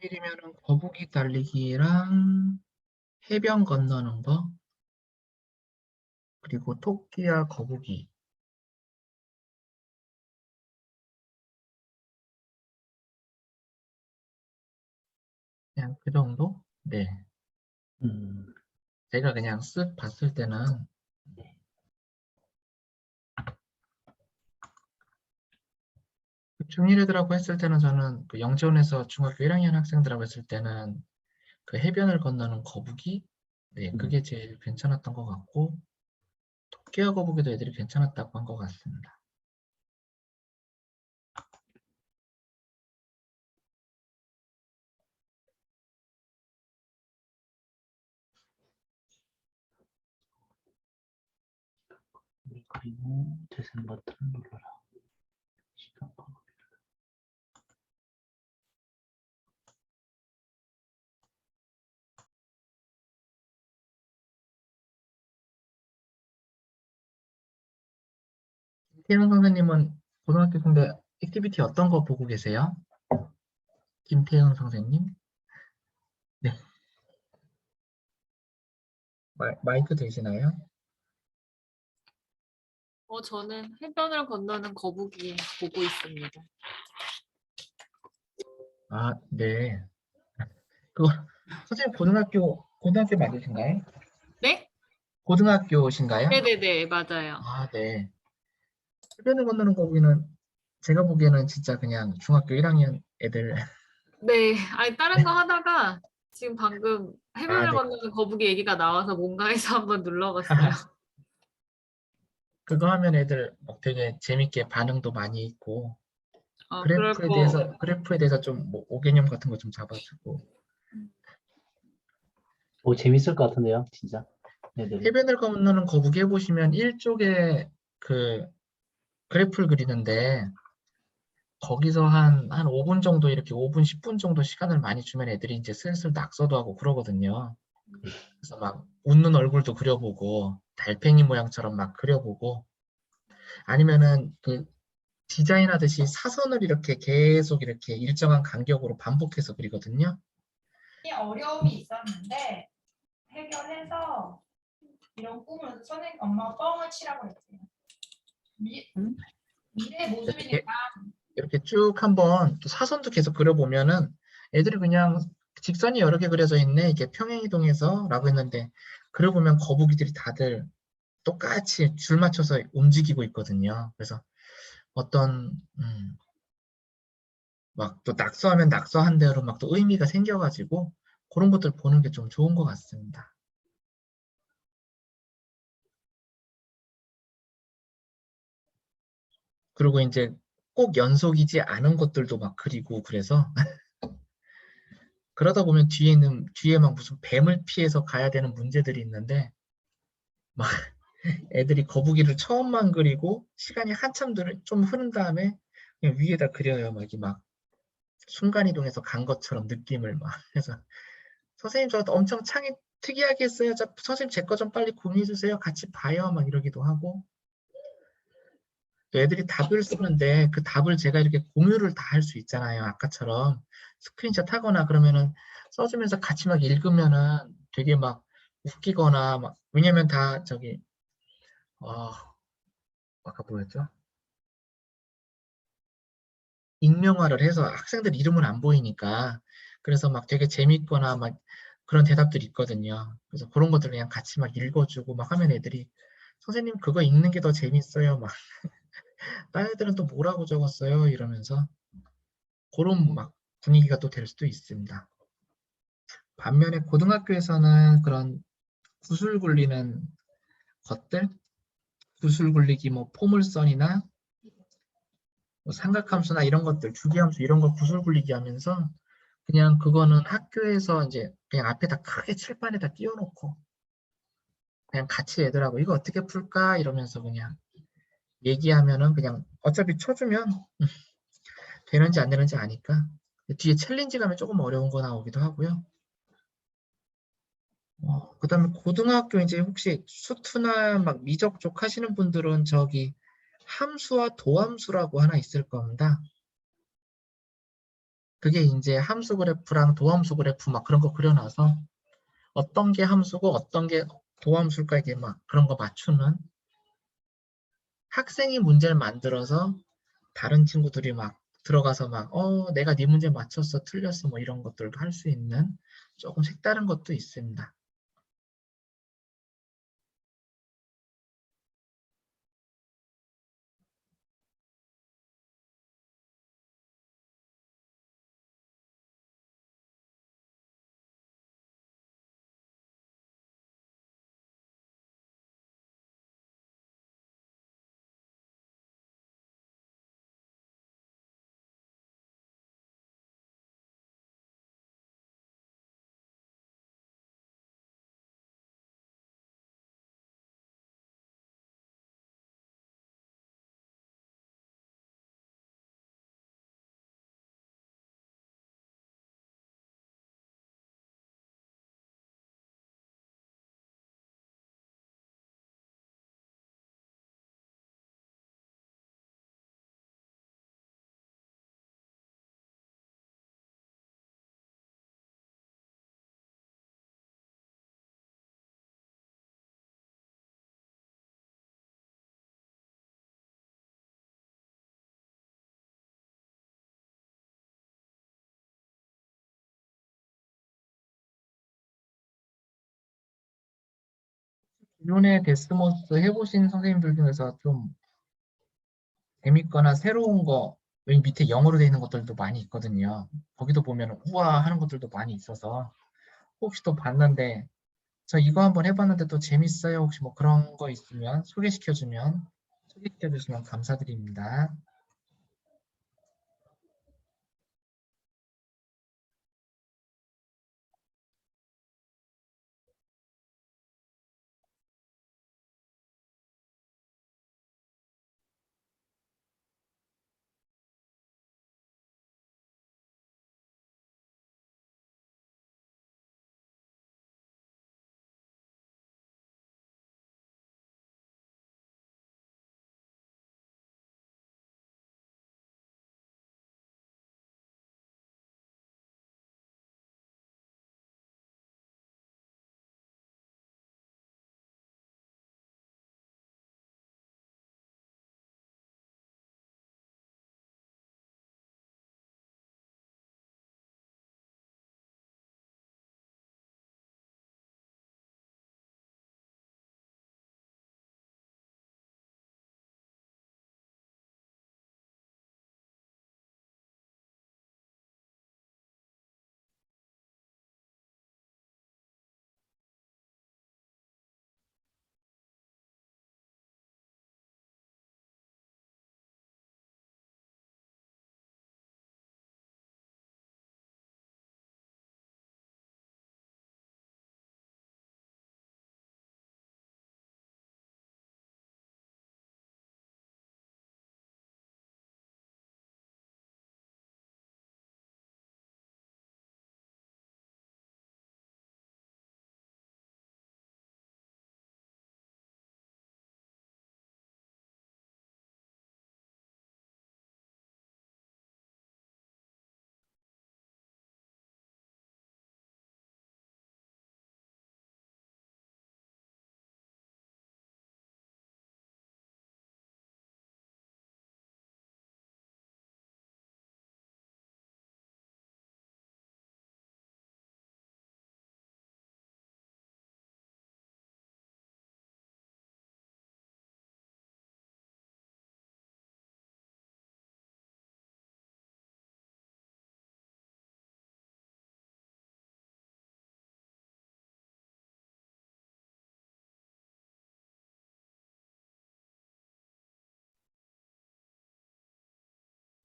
Speaker 1: 중1이면은 거북이 달리기랑 해변 건너는 거, 그리고 토끼와 거북이. 그냥 그 정도? 네.
Speaker 4: 음,
Speaker 1: 제가 그냥 쓱 봤을 때는 중1 애들하고 했을 때는 저는 그 영재원에서 중학교 1학년 학생들하고 했을 때는 그 해변을 건너는 거북이? 네, 그게 제일 괜찮았던 것 같고, 토끼와 거북이도 애들이 괜찮았다고 한 것 같습니다.
Speaker 4: 그리고 재생 버튼을 눌러라. 시간
Speaker 1: 김태형 선생님은 고등학교 근데 액티비티 어떤 거 보고 계세요? 김태형 선생님? 네, 마이크 되시나요?
Speaker 5: 저는 해변을 건너는 거북이 보고 있습니다.
Speaker 1: 아, 네. 그 선생님 고등학교 맞으신가요?
Speaker 5: 네?
Speaker 1: 고등학교신가요?
Speaker 5: 네네네, 맞아요.
Speaker 1: 아, 네. 해변을 건너는 거북이는 제가 보기에는 진짜 그냥 중학교 1학년 애들.
Speaker 5: 네, 아니 다른 거 하다가 지금 방금
Speaker 1: 아,
Speaker 5: 해변을
Speaker 1: 네.
Speaker 5: 건너는 거북이 얘기가 나와서 뭔가 해서 한번 눌러봤어요.
Speaker 1: 그거 하면 애들 막 되게 재밌게 반응도 많이 있고
Speaker 5: 그럴
Speaker 1: 그래프에 대해서 좀 뭐 오개념 같은 거 좀 잡아주고.
Speaker 4: 오, 재밌을 것 같은데요, 진짜. 애들이.
Speaker 1: 해변을 건너는 거북이 해보시면 1쪽에 그 그래프를 그리는데 거기서 한 5분 정도 이렇게 5분, 10분 정도 시간을 많이 주면 애들이 이제 슬슬 낙서도 하고 그러거든요. 그래서 막 웃는 얼굴도 그려보고 달팽이 모양처럼 막 그려보고 아니면은 그 디자인하듯이 사선을 이렇게 계속 이렇게 일정한 간격으로 반복해서 그리거든요.
Speaker 6: 어려움이 있었는데 해결해서 이런 꿈을 선생님 엄마가 뻥을 치라고 했어요. 미래
Speaker 1: 이렇게,
Speaker 6: 모습이니까
Speaker 1: 이렇게 쭉 한번 또 사선도 계속 그려보면은 애들이 그냥 직선이 여러 개 그려져 있네. 이게 평행이동해서 라고 했는데 그려보면 거북이들이 다들 똑같이 줄 맞춰서 움직이고 있거든요. 그래서 어떤 막 또 낙서하면 낙서한 대로 막 또 의미가 생겨가지고 그런 것들 보는 게 좀 좋은 것 같습니다. 그리고 이제 꼭 연속이지 않은 것들도 막 그리고 그래서 그러다 보면 뒤에 막 무슨 뱀을 피해서 가야 되는 문제들이 있는데 막 애들이 거북이를 처음만 그리고 시간이 한참 좀 흐른 다음에 그냥 위에다 그려요. 막 이게 막 순간이동해서 간 것처럼 느낌을 막 해서 선생님 저 엄청 창이 특이하게 했어요. 선생님 제 거 좀 빨리 공유해 주세요. 같이 봐요. 막 이러기도 하고 또 애들이 답을 쓰는데 그 답을 제가 이렇게 공유를 다 할 수 있잖아요. 아까처럼 스크린샷 하거나 그러면은 써주면서 같이 막 읽으면은 되게 막 웃기거나 막 왜냐면 다 저기 아까 뭐였죠? 익명화를 해서 학생들 이름은 안 보이니까 그래서 막 되게 재밌거나 막 그런 대답들이 있거든요. 그래서 그런 것들 그냥 같이 막 읽어주고 막 하면 애들이 선생님 그거 읽는 게 더 재밌어요. 막 딴 애들은 또 뭐라고 적었어요? 이러면서 그런 막 분위기가 또 될 수도 있습니다. 반면에 고등학교에서는 그런 구술 굴리는 것들, 구술 굴리기 뭐 포물선이나 뭐 삼각함수나 이런 것들, 주기함수 이런 거 구술 굴리기 하면서 그냥 그거는 학교에서 이제 그냥 앞에다 크게 칠판에다 띄워놓고 그냥 같이 애들하고 이거 어떻게 풀까 이러면서 그냥 얘기하면은 그냥 어차피 쳐주면 되는지 안 되는지 아니까 뒤에 챌린지 가면 조금 어려운 거 나오기도 하고요. 그다음에 고등학교 이제 혹시 수투나 막 미적 쪽 하시는 분들은 저기 함수와 도함수라고 하나 있을 겁니다. 그게 이제 함수 그래프랑 도함수 그래프 막 그런 거 그려놔서 어떤 게 함수고 어떤 게 도함수일까 이게 막 그런 거 맞추는 학생이 문제를 만들어서 다른 친구들이 막 들어가서 막 내가 네 문제 맞췄어 틀렸어 뭐 이런 것들도 할 수 있는 조금 색다른 것도 있습니다. 기존의 데스모스 해보신 선생님들 중에서 좀 재밌거나 새로운 거, 여기 밑에 영어로 되어 있는 것들도 많이 있거든요. 거기도 보면 우와 하는 것들도 많이 있어서 혹시 또 봤는데 저 이거 한번 해봤는데 또 재밌어요. 혹시 뭐 그런 거 있으면 소개시켜 주시면 감사드립니다.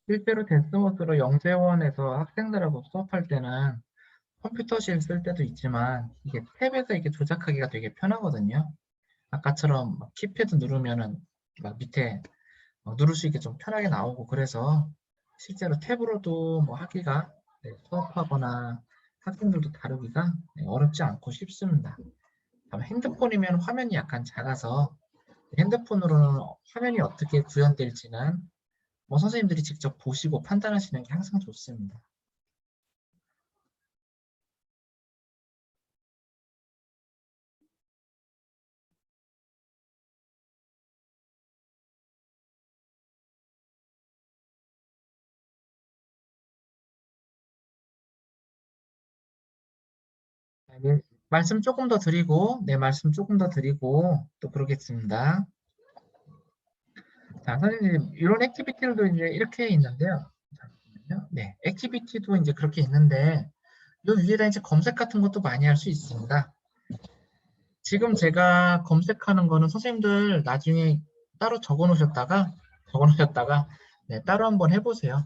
Speaker 1: 실제로 데스모스로 영재원에서 학생들하고 수업할 때는 컴퓨터실 쓸 때도 있지만 이게 탭에서 이렇게 조작하기가 되게 편하거든요. 아까처럼 막 키패드 누르면은 막 밑에 누를 수 있게 좀 편하게 나오고 그래서 실제로 탭으로도 뭐 하기가 수업하거나 학생들도 다루기가 어렵지 않고 쉽습니다. 다만 핸드폰이면 화면이 약간 작아서 핸드폰으로는 화면이 어떻게 구현될지는 뭐 선생님들이 직접 보시고 판단하시는 게 항상 좋습니다. 네, 말씀 조금 더 드리고, 말씀 조금 더 드리고 또 그러겠습니다. 자, 선생님, 이런 액티비티들도 이제 이렇게 있는데요. 잠깐만요. 네, 액티비티도 이제 그렇게 있는데, 요 위에다 이제 검색 같은 것도 많이 할 수 있습니다. 지금 제가 검색하는 거는 선생님들 나중에 따로 적어 놓으셨다가, 네, 따로 한번 해보세요.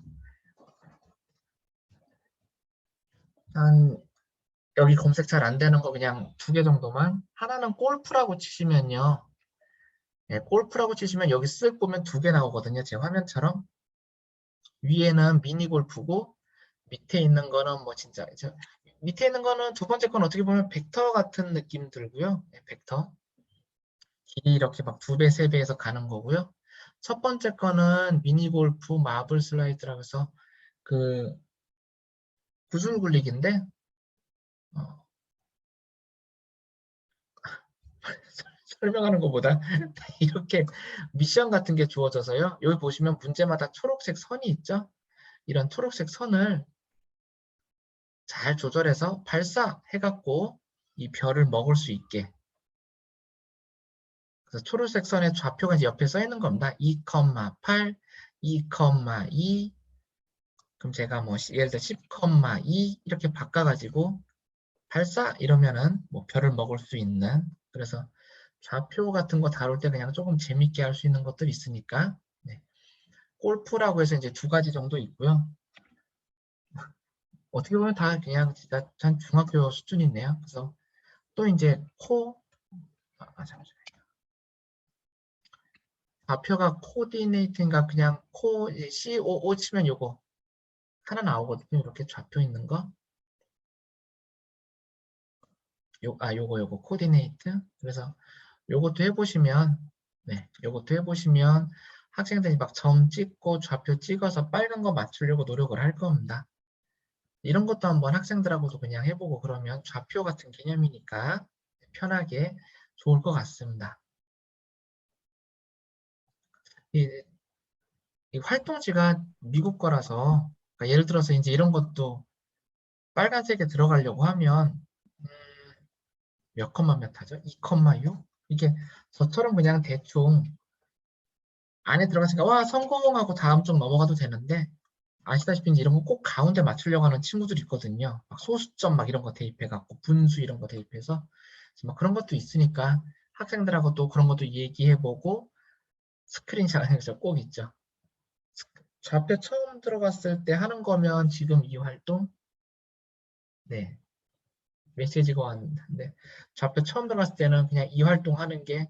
Speaker 1: 한, 여기 검색 잘 안 되는 거 그냥 2개 정도만. 하나는 골프라고 치시면요. 네, 골프라고 치시면 여기 쓱 보면 2개 나오거든요. 제 화면처럼. 위에는 미니 골프고 밑에 있는 거는 뭐 진짜 밑에 있는 거는 두 번째 건 어떻게 보면 벡터 같은 느낌 들고요. 네, 벡터. 길이 이렇게 막 2배, 3배에서 가는 거고요. 첫 번째 거는 미니 골프 마블 슬라이드라고 해서 그 구슬 굴리기인데 설명하는 것보다 이렇게 미션 같은 게 주어져서요. 여기 보시면 문제마다 초록색 선이 있죠. 이런 초록색 선을 잘 조절해서 발사해갖고 이 별을 먹을 수 있게 그래서 초록색 선의 좌표가 이제 옆에 써 있는 겁니다. 2,8, 2,2. 그럼 제가 뭐 예를 들어 10,2 이렇게 바꿔가지고 발사 이러면은 뭐 별을 먹을 수 있는, 그래서 좌표 같은 거 다룰 때 그냥 조금 재밌게 할 수 있는 것들이 있으니까. 네. 골프라고 해서 이제 두 가지 정도 있고요. 어떻게 보면 다 그냥 진짜 한 중학교 수준이네요. 그래서 또 이제 잠시만요. 좌표가 코디네이트인가 그냥 COO 치면 요거 하나 나오거든요. 이렇게 좌표 있는 거. 요거 코디네이트. 그래서 요것도 해보시면, 네, 요것도 해보시면 학생들이 막 점 찍고 좌표 찍어서 빨간 거 맞추려고 노력을 할 겁니다. 이런 것도 한번 학생들하고도 그냥 해보고 그러면 좌표 같은 개념이니까 편하게 좋을 것 같습니다. 이, 이 활동지가 미국 거라서, 그러니까 예를 들어서 이제 이런 것도 빨간색에 들어가려고 하면 몇 컴마 몇 하죠? 2,6? 이게 저처럼 그냥 대충 안에 들어갔으니까 와 성공하고 다음 쪽 넘어가도 되는데, 아시다시피 이제 이런 거 꼭 가운데 맞추려고 하는 친구들이 있거든요. 막 소수점 막 이런 거 대입해갖고 분수 이런 거 대입해서 막 그런 것도 있으니까 학생들하고 또 그런 것도 얘기해보고 스크린샷 하는 거 꼭 있죠. 좌표 처음 들어갔을 때 하는 거면 지금 이 활동, 네, 메시지가 왔는데 좌표 처음 들어갔을 때는 그냥 이 활동 하는 게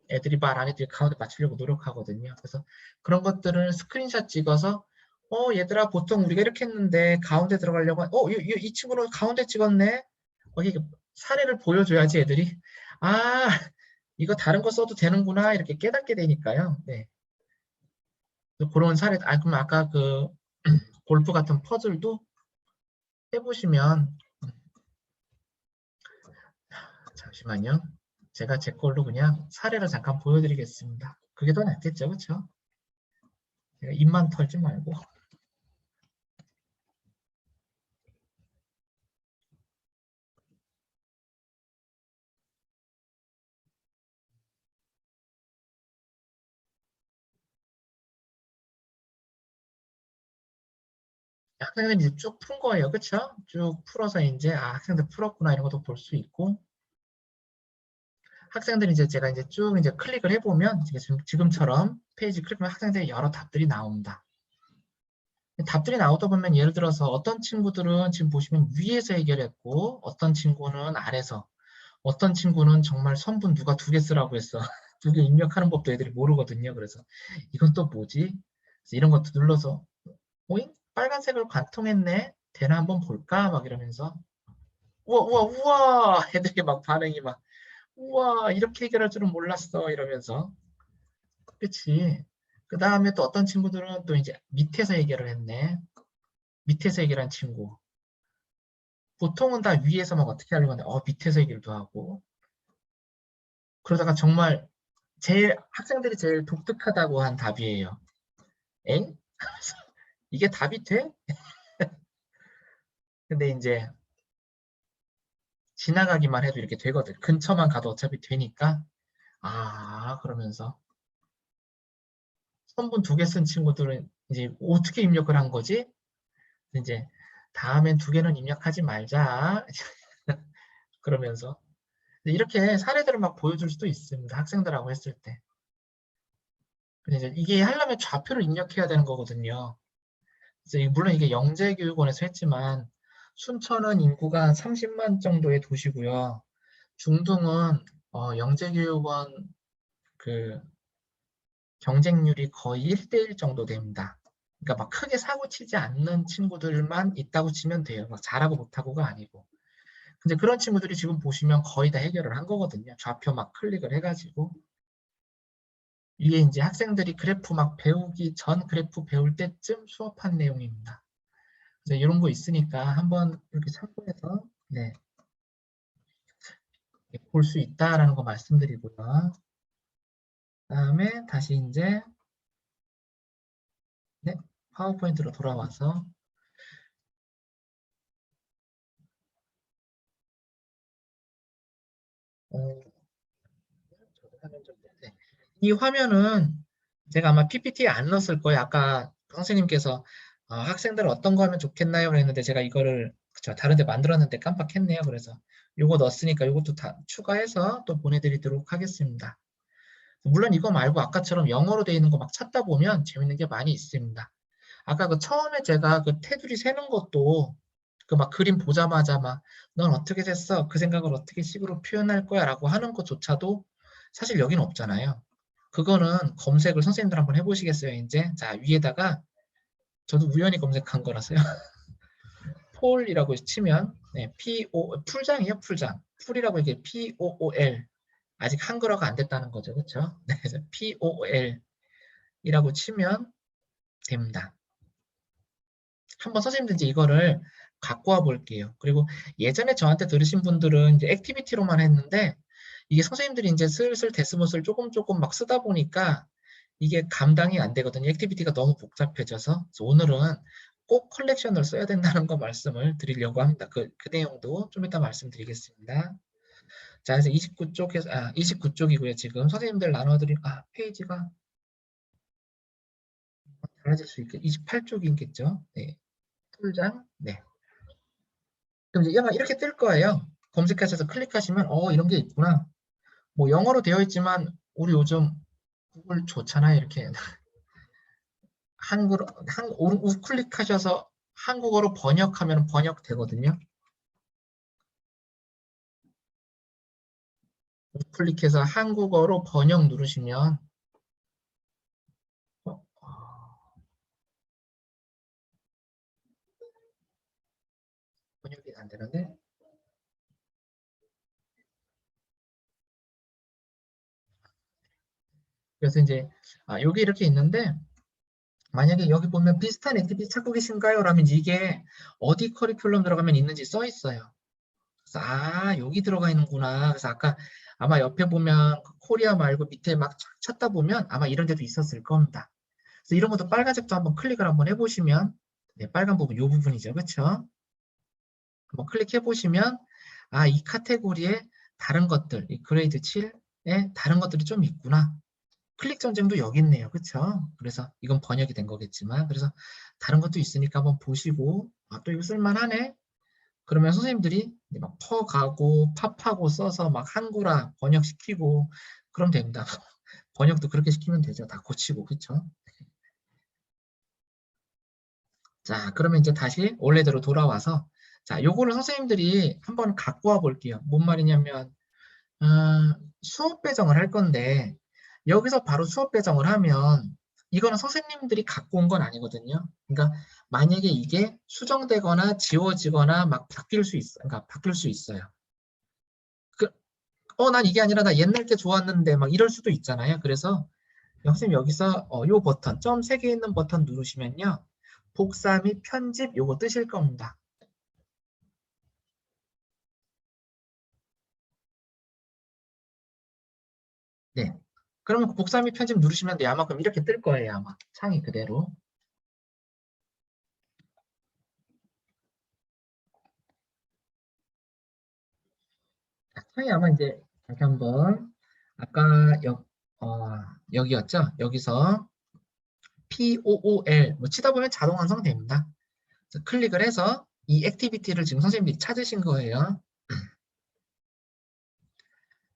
Speaker 1: 애들이 말 안 해도 가운데 맞추려고 노력하거든요. 그래서 그런 것들을 스크린샷 찍어서 얘들아 보통 우리가 이렇게 했는데 가운데 들어가려고 이 친구는 가운데 찍었네. 이게 사례를 보여줘야지 애들이 아 이거 다른 거 써도 되는구나 이렇게 깨닫게 되니까요. 네. 그런 사례, 그럼 아까 그 골프 같은 퍼즐도 해보시면, 잠시만요. 제가 제 걸로 그냥 사례를 잠깐 보여드리겠습니다. 그게 더 낫겠죠, 그렇죠? 제가 입만 털지 말고. 학생들이 이제 쭉 푼 거예요, 그렇죠? 쭉 풀어서 이제 학생들 풀었구나 이런 것도 볼 수 있고, 학생들이 이제 제가 이제 쭉 이제 클릭을 해보면 지금처럼 페이지 클릭하면 학생들이 여러 답들이 나옵니다. 답들이 나오다 보면 예를 들어서 어떤 친구들은 지금 보시면 위에서 해결했고 어떤 친구는 아래서, 어떤 친구는 정말 선분 누가 두 개 쓰라고 했어. 두 개 입력하는 법도 애들이 모르거든요. 그래서 이건 또 뭐지? 그래서 이런 것도 눌러서 오잉? 빨간색을 관통했네? 되나 한번 볼까? 막 이러면서 우와 우와 우와 애들이 막 반응이 막 우와 이렇게 해결할 줄은 몰랐어 이러면서, 그치? 그 다음에 또 어떤 친구들은 또 이제 밑에서 해결을 했네. 밑에서 해결한 친구. 보통은 다 위에서 막 어떻게 하려고 하는데 밑에서 해결도 하고, 그러다가 정말 제일 학생들이 제일 독특하다고 한 답이에요. 엥? 이게 답이 돼? 근데 이제 지나가기만 해도 이렇게 되거든. 근처만 가도 어차피 되니까 그러면서 선분 두 개 쓴 친구들은 이제 어떻게 입력을 한 거지? 이제 다음엔 두 개는 입력하지 말자. 그러면서 이렇게 사례들을 막 보여줄 수도 있습니다. 학생들하고 했을 때. 근데 이제 이게 하려면 좌표를 입력해야 되는 거거든요. 그래서 물론 이게 영재교육원에서 했지만 순천은 인구가 한 30만 정도의 도시고요. 중동은 영재교육원 그 경쟁률이 거의 1대1 정도 됩니다. 그러니까 막 크게 사고 치지 않는 친구들만 있다고 치면 돼요. 막 잘하고 못하고가 아니고. 근데 그런 친구들이 지금 보시면 거의 다 해결을 한 거거든요. 좌표 막 클릭을 해가지고. 이게 이제 학생들이 그래프 막 배우기 전 그래프 배울 때쯤 수업한 내용입니다. 그래서 이런 거 있으니까 한번 이렇게 참고해서 네, 볼 수 있다라는 거 말씀드리고요. 그다음에 다시 이제 네, 파워포인트로 돌아와서 저도 화면 좀 네. 이 화면은 제가 아마 PPT에 안 넣었을 거예요. 아까 선생님께서 학생들은 어떤 거 하면 좋겠나요? 그랬는데 제가 이거를 그쵸, 다른 데 만들었는데 깜빡했네요. 그래서 요거 넣었으니까 요것도 다 추가해서 또 보내드리도록 하겠습니다. 물론 이거 말고 아까처럼 영어로 되어 있는 거 막 찾다 보면 재밌는 게 많이 있습니다. 아까 그 처음에 제가 그 테두리 세는 것도 그 막 그림 보자마자 막 넌 어떻게 됐어? 그 생각을 어떻게 식으로 표현할 거야? 라고 하는 것조차도 사실 여기는 없잖아요. 그거는 검색을 선생님들 한번 해보시겠어요? 이제 자 위에다가 저도 우연히 검색한 거라서요. 폴이라고 치면 네, 풀장이에요. 풀장. 풀이라고 이게 POOL 아직 한글화가 안 됐다는 거죠. 그렇죠? 네, 그래서 POOL 이라고 치면 됩니다. 한번 선생님들 이제 이거를 갖고 와 볼게요. 그리고 예전에 저한테 들으신 분들은 이제 액티비티로만 했는데 이게 선생님들이 이제 슬슬 데스못을 조금 막 쓰다 보니까 이게 감당이 안 되거든요. 액티비티가 너무 복잡해져서. 그래서 오늘은 꼭 컬렉션을 써야 된다는 거 말씀을 드리려고 합니다. 그 내용도 좀 이따 말씀드리겠습니다. 자, 그래서 29쪽에서, 29쪽이고요. 지금 선생님들 나눠드린, 페이지가 달라질 수 있게 28쪽이겠죠. 네. 풀장. 네. 그럼 이제 아마 이렇게 뜰 거예요. 검색하셔서 클릭하시면 이런 게 있구나. 뭐 영어로 되어 있지만 우리 요즘 구글 좋잖아요. 이렇게 우클릭하셔서 한국어로 번역하면 번역되거든요. 우클릭해서 한국어로 번역 누르시면 번역이 안 되는데 그래서 이제 여기 이렇게 있는데 만약에 여기 보면 비슷한 액티비티 찾고 계신가요? 라면 이게 어디 커리큘럼 들어가면 있는지 써 있어요. 그래서 여기 들어가 있는구나. 그래서 아까 아마 옆에 보면 코리아 말고 밑에 막 찾다 보면 아마 이런 데도 있었을 겁니다. 그래서 이런 것도 빨간색도 한번 클릭을 한번 해보시면 네, 빨간 부분 이 부분이죠. 그렇죠? 한번 클릭해 보시면 이 카테고리에 다른 것들, 이 그레이드 7에 다른 것들이 좀 있구나. 클릭 전쟁도 여기 있네요. 그렇죠? 그래서 이건 번역이 된 거겠지만 그래서 다른 것도 있으니까 한번 보시고 또 이거 쓸만하네. 그러면 선생님들이 막 퍼가고 팝하고 써서 막 한글화 번역시키고 그럼 됩니다. 번역도 그렇게 시키면 되죠. 다 고치고 그렇죠? 자, 그러면 이제 다시 원래대로 돌아와서 자, 요거를 선생님들이 한번 갖고 와 볼게요. 뭔 말이냐면 수업 배정을 할 건데 여기서 바로 수업 배정을 하면 이거는 선생님들이 갖고 온 건 아니거든요. 그러니까 만약에 이게 수정되거나 지워지거나 막 바뀔 수 있어. 그러니까 바뀔 수 있어요. 난 이게 아니라 나 옛날 게 좋았는데 막 이럴 수도 있잖아요. 그래서 선생님 여기서 요 버튼, 점 3개 있는 버튼 누르시면요. 복사 및 편집 요거 뜨실 겁니다. 네. 그러면 복사 및 편집 누르시면 돼요. 아마 그럼 이렇게 뜰 거예요. 아마 창이 그대로. 자, 창이 아마 이제 다시 한번 아까 여기였죠? 여기서 POOL 뭐 치다 보면 자동 완성됩니다. 그래서 클릭을 해서 이 액티비티를 지금 선생님들이 찾으신 거예요.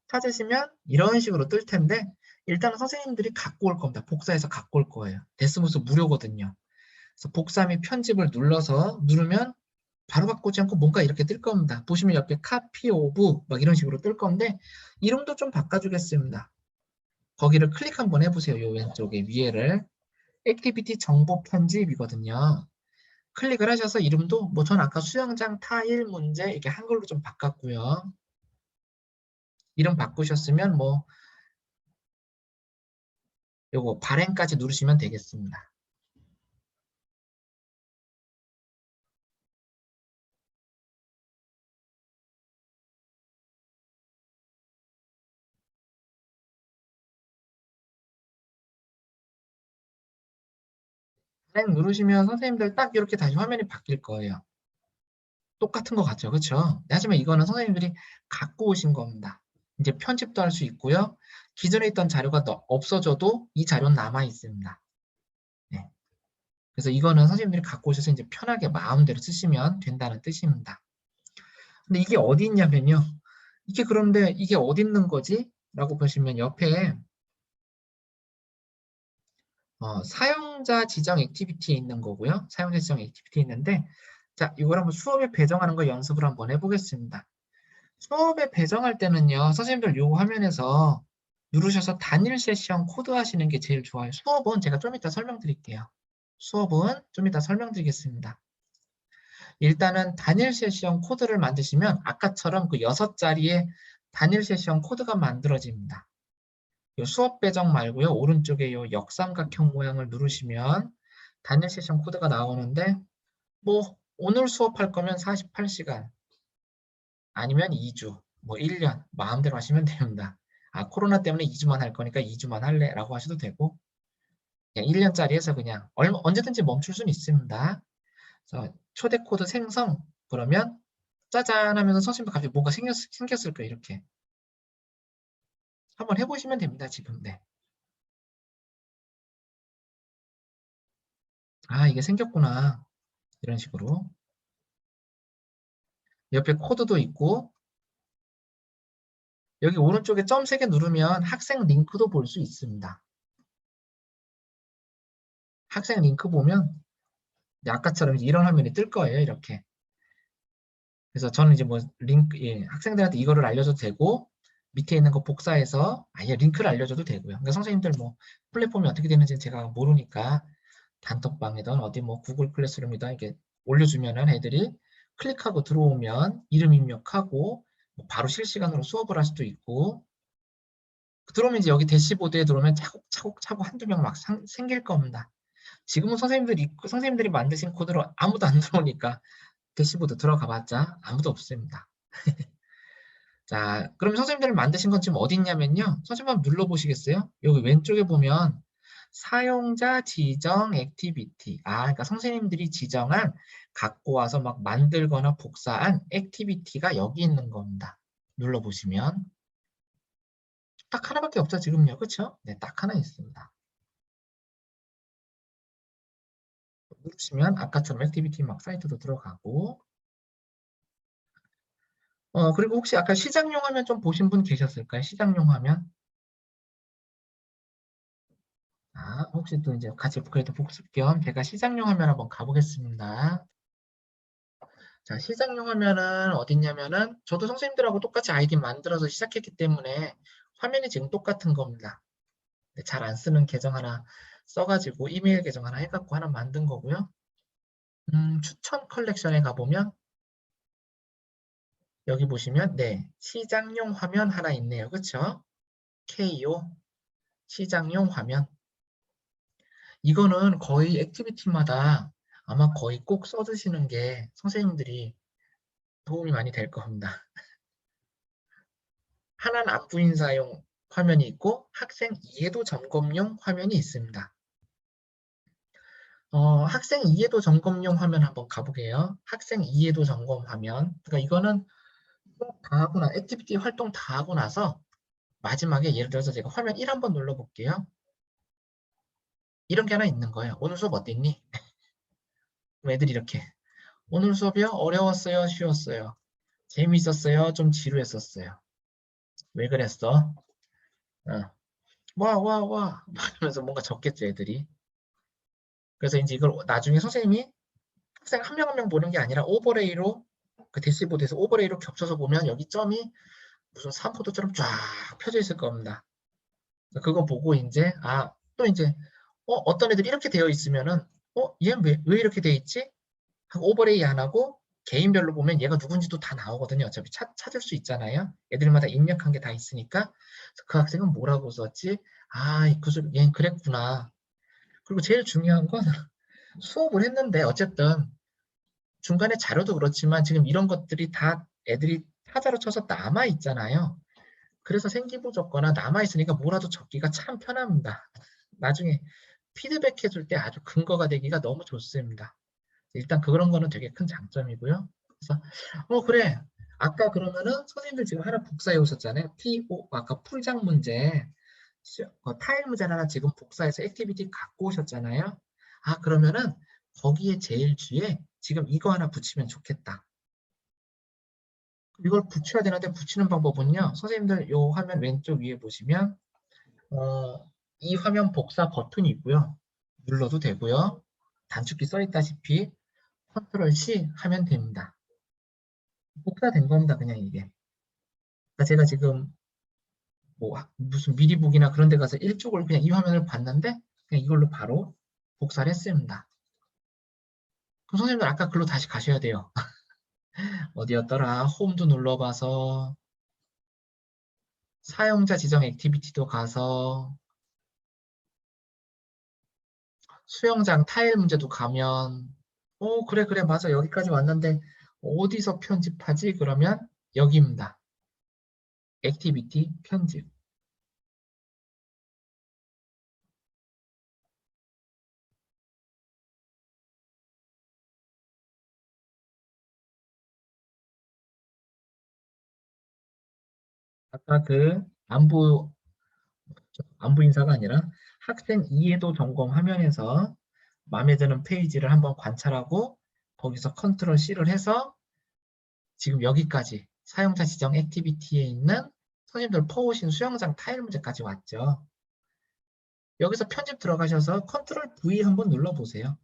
Speaker 1: 찾으시면 이런 식으로 뜰 텐데 일단은 선생님들이 갖고 올 겁니다. 복사해서 갖고 올 거예요. 데스모스 무료거든요. 그래서 복사 및 편집을 누르면 바로 바꾸지 않고 뭔가 이렇게 뜰 겁니다. 보시면 옆에 카피 오브 막 이런 식으로 뜰 건데 이름도 좀 바꿔주겠습니다. 거기를 클릭 한번 해보세요. 요 왼쪽에 위에를 액티비티 정보 편집이거든요. 클릭을 하셔서 이름도 뭐 전 아까 수영장 타일 문제 이렇게 한글로 좀 바꿨고요. 이름 바꾸셨으면 뭐 요거 발행까지 누르시면 되겠습니다. 발행 누르시면 선생님들 딱 이렇게 다시 화면이 바뀔 거예요. 똑같은 것 같죠? 그렇죠? 하지만 이거는 선생님들이 갖고 오신 겁니다. 이제 편집도 할 수 있고요. 기존에 있던 자료가 없어져도 이 자료는 남아 있습니다. 네. 그래서 이거는 선생님들이 갖고 오셔서 이제 편하게 마음대로 쓰시면 된다는 뜻입니다. 근데 이게 어디 있냐면요. 그런데 이게 어디 있는 거지? 라고 보시면 옆에 사용자 지정 액티비티에 있는 거고요. 사용자 지정 액티비티에 있는데, 자, 이걸 한번 수업에 배정하는 거 연습을 한번 해보겠습니다. 수업에 배정할 때는요, 선생님들 요 화면에서 누르셔서 단일 세션 코드 하시는 게 제일 좋아요. 수업은 제가 좀 이따 설명드릴게요. 수업은 좀 이따 설명드리겠습니다. 일단은 단일 세션 코드를 만드시면 아까처럼 그 6자리의 단일 세션 코드가 만들어집니다. 요 수업 배정 말고요. 오른쪽에 요 역삼각형 모양을 누르시면 단일 세션 코드가 나오는데 뭐 오늘 수업할 거면 48시간 아니면 2주, 뭐 1년 마음대로 하시면 됩니다. 아, 코로나 때문에 2주만 할 거니까 2주만 할래 라고 하셔도 되고 그냥 1년짜리 해서 그냥 언제든지 멈출 수는 있습니다. 그래서 초대 코드 생성 그러면 짜잔 하면서 선생님도 갑자기 뭔가 생겼을 거예요. 이렇게 한번 해보시면 됩니다. 지금. 네. 아, 이게 생겼구나. 이런 식으로. 옆에 코드도 있고 여기 오른쪽에 점 3개 누르면 학생 링크도 볼 수 있습니다. 학생 링크 보면 아까처럼 이런 화면이 뜰 거예요. 이렇게. 그래서 저는 이제 뭐 링크, 학생들한테 이거를 알려줘도 되고 밑에 있는 거 복사해서 아예 링크를 알려줘도 되고요. 그러니까 선생님들 뭐 플랫폼이 어떻게 되는지 제가 모르니까 단톡방이든 어디 뭐 구글 클래스룸이든 이렇게 올려주면은 애들이 클릭하고 들어오면 이름 입력하고 뭐 바로 실시간으로 수업을 할 수도 있고 들어오면 이제 여기 대시보드에 들어오면 차곡차곡 한두 명 막 생길 겁니다. 지금은 선생님들이 만드신 코드로 아무도 안 들어오니까 대시보드 들어가 봤자 아무도 없습니다. 자, 그럼 선생님들이 만드신 건 지금 어디 있냐면요. 선생님 한번 눌러보시겠어요? 여기 왼쪽에 보면 사용자 지정 액티비티. 아, 그러니까 선생님들이 지정한 갖고 와서 막 만들거나 복사한 액티비티가 여기 있는 겁니다. 눌러보시면 딱 하나밖에 없죠, 지금요. 그렇죠? 네, 딱 하나 있습니다. 누르시면 아까처럼 액티비티 막 사이트도 들어가고 그리고 혹시 아까 시작용 화면 좀 보신 분 계셨을까요? 시작용 화면? 아, 혹시 또 이제 같이 그래도 복습 겸 제가 시작용 화면 한번 가보겠습니다. 자, 시작용 화면은 어딨냐면은 저도 선생님들하고 똑같이 아이디 만들어서 시작했기 때문에 화면이 지금 똑같은 겁니다. 잘 안 쓰는 계정 하나 써가지고 이메일 계정 하나 해갖고 하나 만든 거고요. 추천 컬렉션에 가보면 여기 보시면 네, 시작용 화면 하나 있네요. 그쵸? KO 시작용 화면. 이거는 거의 액티비티마다 아마 거의 꼭 써두시는 게 선생님들이 도움이 많이 될 겁니다. 하나는 안부 인사용 화면이 있고 학생 이해도 점검용 화면이 있습니다. 학생 이해도 점검용 화면 한번 가보게요. 학생 이해도 점검 화면. 그러니까 이거는 다 하고 액티비티 활동 다 하고 나서 마지막에 예를 들어서 제가 화면 1 한번 눌러볼게요. 이런 게 하나 있는 거예요. 오늘 수업 어땠니? 애들이 이렇게 오늘 수업이요? 어려웠어요? 쉬웠어요? 재미있었어요? 좀 지루했었어요? 왜 그랬어? 와 하면서 뭔가 적겠죠 애들이. 그래서 이제 이걸 나중에 선생님이 학생 한 명 한 명 보는 게 아니라 오버레이로 그 대시보드에서 오버레이로 겹쳐서 보면 여기 점이 무슨 산포도처럼 쫙 펴져 있을 겁니다. 그거 보고 이제 또 이제 어떤 애들이 이렇게 되어 있으면은 얘는 왜 이렇게 되어 있지? 하고 오버레이 안 하고 개인별로 보면 얘가 누군지도 다 나오거든요. 어차피 찾을 수 있잖아요. 애들마다 입력한 게 다 있으니까 그 학생은 뭐라고 썼지? 얘는 그랬구나. 그리고 제일 중요한 건 수업을 했는데 어쨌든 중간에 자료도 그렇지만 지금 이런 것들이 다 애들이 타자로 쳐서 남아 있잖아요. 그래서 생기부 적거나 남아 있으니까 뭐라도 적기가 참 편합니다. 나중에 피드백 해줄 때 아주 근거가 되기가 너무 좋습니다. 일단 그런 거는 되게 큰 장점이고요. 그래서 그래. 아까 그러면은 선생님들 지금 하나 복사해 오셨잖아요. 아까 풀장 문제. 타일 문제를 하나 지금 복사해서 액티비티 갖고 오셨잖아요. 아, 그러면은 거기에 제일 뒤에 지금 이거 하나 붙이면 좋겠다. 이걸 붙여야 되는데 붙이는 방법은요. 선생님들 요 화면 왼쪽 위에 보시면 이 화면 복사 버튼이 있고요. 눌러도 되고요. 단축키 써 있다시피 컨트롤 C 하면 됩니다. 복사된 겁니다. 그냥 이게. 그러니까 제가 지금 뭐 무슨 미리 보기나 그런 데 가서 일쪽을 그냥 이 화면을 봤는데 그냥 이걸로 바로 복사를 했습니다. 그럼 선생님들 아까 글로 다시 가셔야 돼요. 어디였더라? 홈도 눌러봐서 사용자 지정 액티비티도 가서 수영장 타일 문제도 가면 그래 맞아 여기까지 왔는데 어디서 편집하지? 그러면 여기입니다. 액티비티 편집. 아까 그 안부 인사가 아니라 학생 이해도 점검 화면에서 마음에 드는 페이지를 한번 관찰하고 거기서 컨트롤 C를 해서 지금 여기까지 사용자 지정 액티비티에 있는 선생님들 퍼오신 수영장 타일 문제까지 왔죠. 여기서 편집 들어가셔서 컨트롤 V 한번 눌러보세요.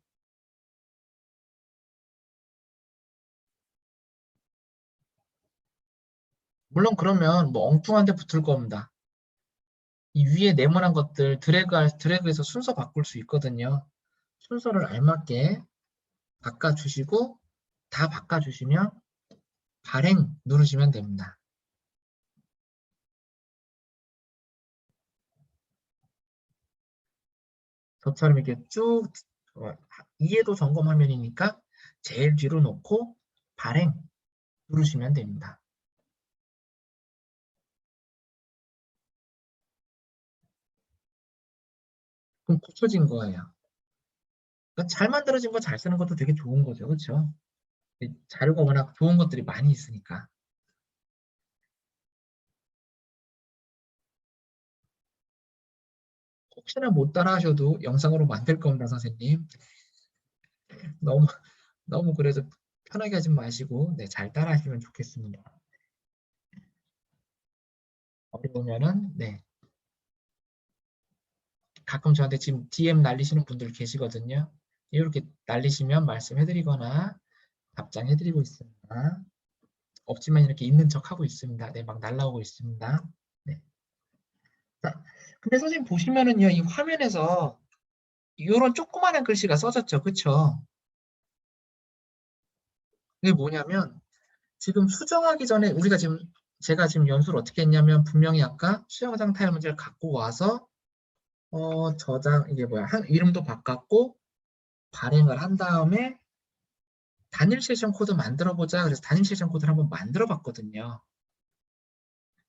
Speaker 1: 물론 그러면 뭐 엉뚱한 데 붙을 겁니다. 이 위에 네모난 것들 드래그해서 순서 바꿀 수 있거든요. 순서를 알맞게 바꿔주시고 다 바꿔주시면 발행 누르시면 됩니다. 저처럼 이렇게 쭉 이해도 점검 화면이니까 제일 뒤로 놓고 발행 누르시면 됩니다. 그럼 고쳐진 거예요. 그러니까 잘 만들어진 거 잘 쓰는 것도 되게 좋은 거죠. 그렇죠? 자료가 워낙 좋은 것들이 많이 있으니까. 혹시나 못 따라 하셔도 영상으로 만들 겁니다, 선생님. 너무 그래서 편하게 하지 마시고 잘 따라 하시면 좋겠습니다. 어려우면은 가끔 저한테 지금 DM 날리시는 분들 계시거든요. 이렇게 날리시면 말씀해드리거나 답장해드리고 있습니다. 없지만 이렇게 있는 척 하고 있습니다. 막 날라오고 있습니다. 자, 근데 선생님 보시면은요, 이 화면에서 이런 조그마한 글씨가 써졌죠, 그쵸? 이게 뭐냐면 지금 수정하기 전에 제가 지금 연수를 어떻게 했냐면 분명히 아까 수영장 타일 문제를 갖고 와서 이게 뭐야 이름도 바꿨고 발행을 한 다음에 단일 세션 코드 만들어 보자. 그래서 단일 세션 코드를 한번 만들어 봤거든요.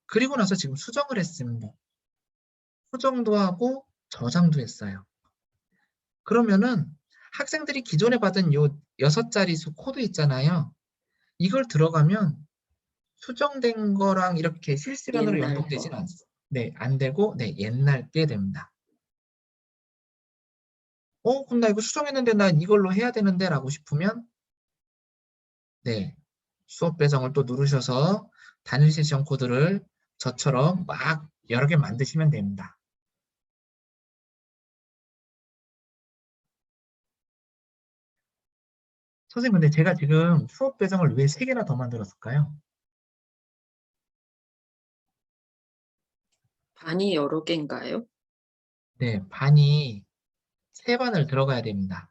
Speaker 1: 그리고 나서 지금 수정을 했습니다. 수정도 하고 저장도 했어요. 그러면은 학생들이 기존에 받은 요 6자릿수 코드 있잖아요. 이걸 들어가면 수정된 거랑 이렇게 실시간으로
Speaker 2: 옛날
Speaker 1: 연동되진
Speaker 2: 거.
Speaker 1: 않습니다. 안 되고 옛날 게 됩니다. 그럼 나 이거 수정했는데 난 이걸로 해야 되는데 라고 싶으면 수업 배정을 또 누르셔서 단일 세션 코드를 저처럼 막 여러 개 만드시면 됩니다. 선생님, 근데 제가 지금 수업 배정을 왜 3개나 더 만들었을까요?
Speaker 2: 반이 여러 개인가요?
Speaker 1: 반이 3반을 들어가야 됩니다.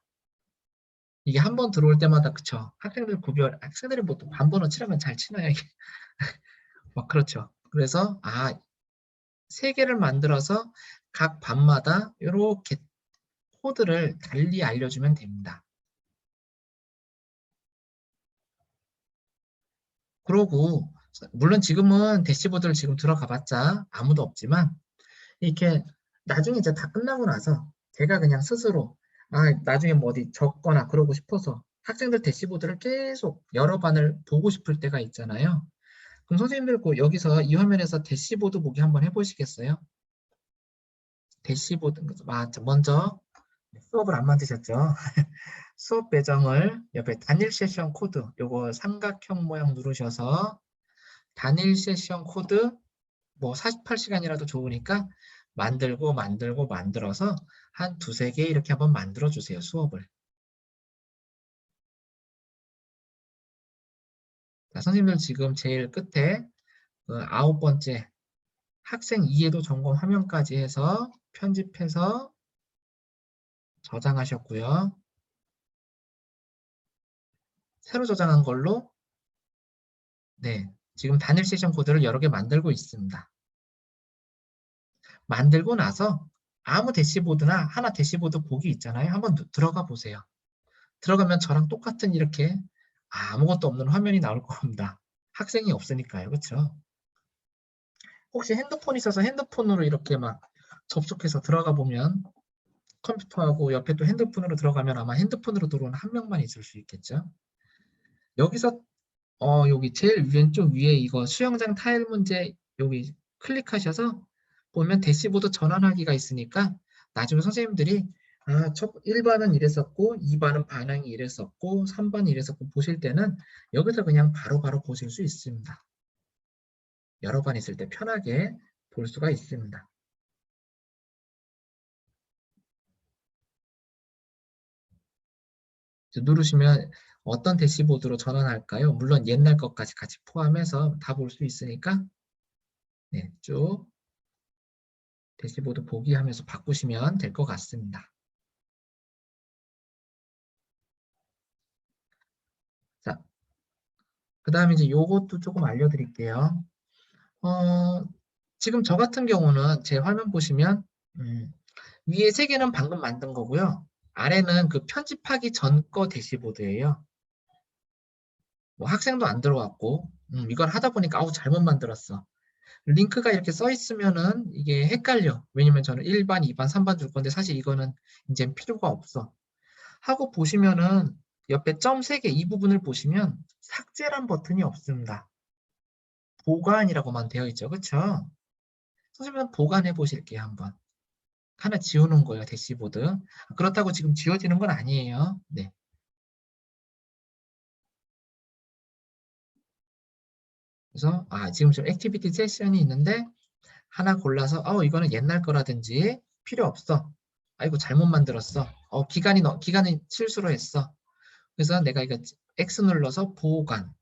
Speaker 1: 이게 한 번 들어올 때마다 그쵸? 학생들이 뭐 또 반번호 칠하면 잘 치나요? 이게? 막 그렇죠. 그래서 3개를 만들어서 각 반마다 이렇게 코드를 달리 알려주면 됩니다. 그러고 물론 지금은 대시보드를 지금 들어가 봤자 아무도 없지만 이렇게 나중에 이제 다 끝나고 나서 제가 그냥 스스로 나중에 뭐 어디 적거나 그러고 싶어서 학생들 대시보드를 계속 여러 반을 보고 싶을 때가 있잖아요. 그럼 선생님들 여기서 이 화면에서 대시보드 보기 한번 해보시겠어요? 대시보드, 먼저 수업을 안 만드셨죠? 수업 배정을 옆에 단일 세션 코드, 요거 삼각형 모양 누르셔서 단일 세션 코드 뭐 48시간이라도 좋으니까 만들어서 한 두세 개 이렇게 한번 만들어 주세요, 수업을. 자, 선생님들 지금 제일 끝에 그 9번째 학생 이해도 점검 화면까지 해서 편집해서 저장하셨고요. 새로 저장한 걸로 네, 지금 단일 세션 코드를 여러 개 만들고 있습니다. 만들고 나서 아무 대시보드나 하나 대시보드 보기 있잖아요. 한번 들어가 보세요. 들어가면 저랑 똑같은 이렇게 아무것도 없는 화면이 나올 겁니다. 학생이 없으니까요. 그렇죠? 혹시 핸드폰 있어서 핸드폰으로 이렇게 막 접속해서 들어가 보면 컴퓨터하고 옆에 또 핸드폰으로 들어가면 아마 핸드폰으로 들어오는 한 명만 있을 수 있겠죠? 여기서 여기 제일 왼쪽 위에 이거 수영장 타일 문제 여기 클릭하셔서 보면 대시보드 전환하기가 있으니까 나중에 선생님들이 1반은 이랬었고 2반은 반응이 이랬었고 3반이 이랬었고 보실 때는 여기서 그냥 바로바로 보실 수 있습니다. 여러 반 있을 때 편하게 볼 수가 있습니다. 누르시면 어떤 대시보드로 전환할까요? 물론 옛날 것까지 같이 포함해서 다 볼 수 있으니까 네, 쭉 대시보드 보기 하면서 바꾸시면 될 것 같습니다. 자, 그 다음에 이제 요것도 조금 알려드릴게요. 지금 저 같은 경우는 제 화면 보시면 위에 3개는 방금 만든 거고요. 아래는 그 편집하기 전 거 대시보드예요. 뭐 학생도 안 들어왔고 이걸 하다 보니까 잘못 만들었어. 링크가 이렇게 써 있으면은 이게 헷갈려. 왜냐면 저는 1반, 2반, 3반 줄 건데 사실 이거는 이제 필요가 없어. 하고 보시면은 옆에 점 3개 이 부분을 보시면 삭제란 버튼이 없습니다. 보관이라고만 되어 있죠. 그렇죠? 선생님은 보관해 보실게요. 한번. 하나 지우는 거예요. 대시보드. 그렇다고 지금 지워지는 건 아니에요. 네. 그래서 지금 좀 액티비티 세션이 있는데 하나 골라서 이거는 옛날 거라든지 필요 없어. 아이고 잘못 만들었어. 기간이 실수로 했어. 그래서 내가 이거 X 눌러서 보관.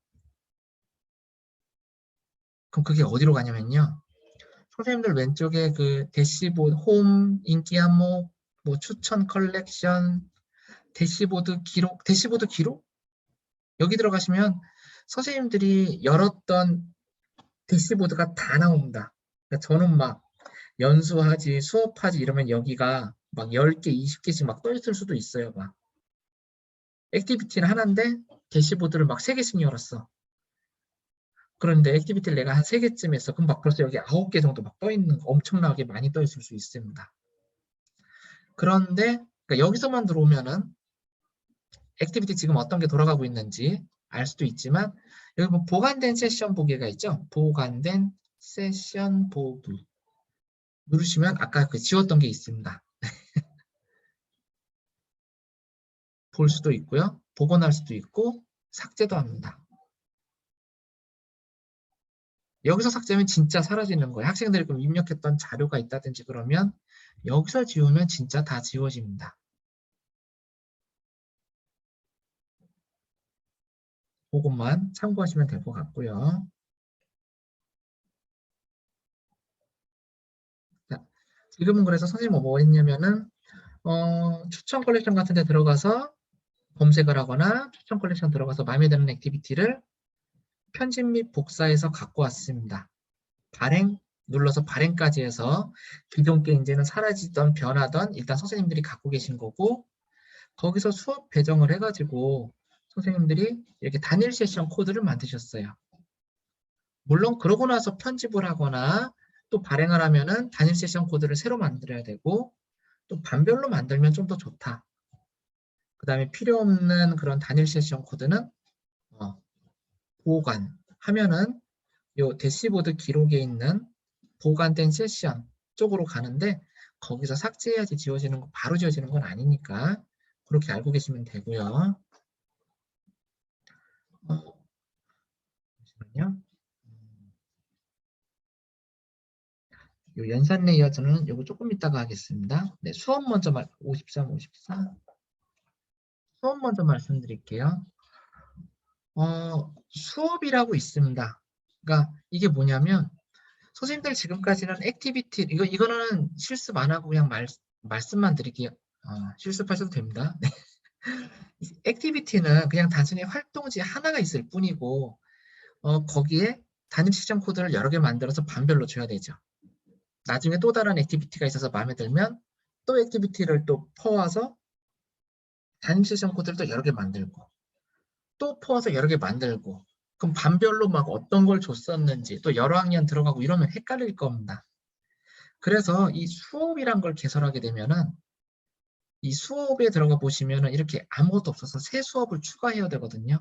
Speaker 1: 그럼 그게 어디로 가냐면요. 선생님들 왼쪽에 그 대시보드 홈, 인기 항목, 뭐 추천 컬렉션, 대시보드 기록? 여기 들어가시면 선생님들이 열었던 대시보드가 다 나옵니다. 그러니까 저는 막 연수하지, 수업하지 이러면 여기가 막 10개, 20개씩 막 떠 있을 수도 있어요. 막. 액티비티는 하나인데 대시보드를 막 3개씩 열었어. 그런데 액티비티를 내가 한 3개쯤 했어. 그럼 막 벌써 여기 9개 정도 막 떠 있는, 엄청나게 많이 떠 있을 수 있습니다. 그런데 그러니까 여기서만 들어오면은 액티비티 지금 어떤 게 돌아가고 있는지 알 수도 있지만 여기 뭐 보관된 세션 보기가 있죠. 보관된 세션 보기 누르시면 아까 그 지웠던 게 있습니다. 볼 수도 있고요. 복원할 수도 있고 삭제도 합니다. 여기서 삭제하면 진짜 사라지는 거예요. 학생들이 그럼 입력했던 자료가 있다든지 그러면 여기서 지우면 진짜 다 지워집니다. 그것만 참고하시면 될 것 같고요. 자, 지금은 그래서 선생님 뭐 했냐면은 추천 컬렉션 같은 데 들어가서 검색을 하거나 추천 컬렉션 들어가서 마음에 드는 액티비티를 편집 및 복사해서 갖고 왔습니다. 발행 눌러서 발행까지 해서 기존 게 이제는 사라지던 변하던 일단 선생님들이 갖고 계신 거고 거기서 수업 배정을 해가지고 선생님들이 이렇게 단일 세션 코드를 만드셨어요. 물론 그러고 나서 편집을 하거나 또 발행을 하면은 단일 세션 코드를 새로 만들어야 되고 또 반별로 만들면 좀 더 좋다. 그 다음에 필요 없는 그런 단일 세션 코드는 보관하면은 요 대시보드 기록에 있는 보관된 세션 쪽으로 가는데 거기서 삭제해야지 지워지는 거, 바로 지워지는 건 아니니까 그렇게 알고 계시면 되고요. 잠시만요. 요 연산 레이어즈는 요거 조금 이따가 하겠습니다. 네, 수업 먼저 53, 54. 수업 먼저 말씀드릴게요. 수업이라고 있습니다. 그러니까 이게 뭐냐면 선생님들 지금까지는 액티비티 이거는 실습 안 하고 그냥 말씀만 드릴게요. 실습하셔도 됩니다. 네. 액티비티는 그냥 단순히 활동지 하나가 있을 뿐이고 거기에 단임 시점 코드를 여러 개 만들어서 반별로 줘야 되죠. 나중에 또 다른 액티비티가 있어서 마음에 들면 또 액티비티를 또 퍼와서 단임 시점 코드를 또 여러 개 만들고 또 퍼와서 여러 개 만들고 그럼 반별로 막 어떤 걸 줬었는지 또 여러 학년 들어가고 이러면 헷갈릴 겁니다. 그래서 이 수업이란 걸 개설하게 되면은 이 수업에 들어가 보시면은 이렇게 아무것도 없어서 새 수업을 추가해야 되거든요.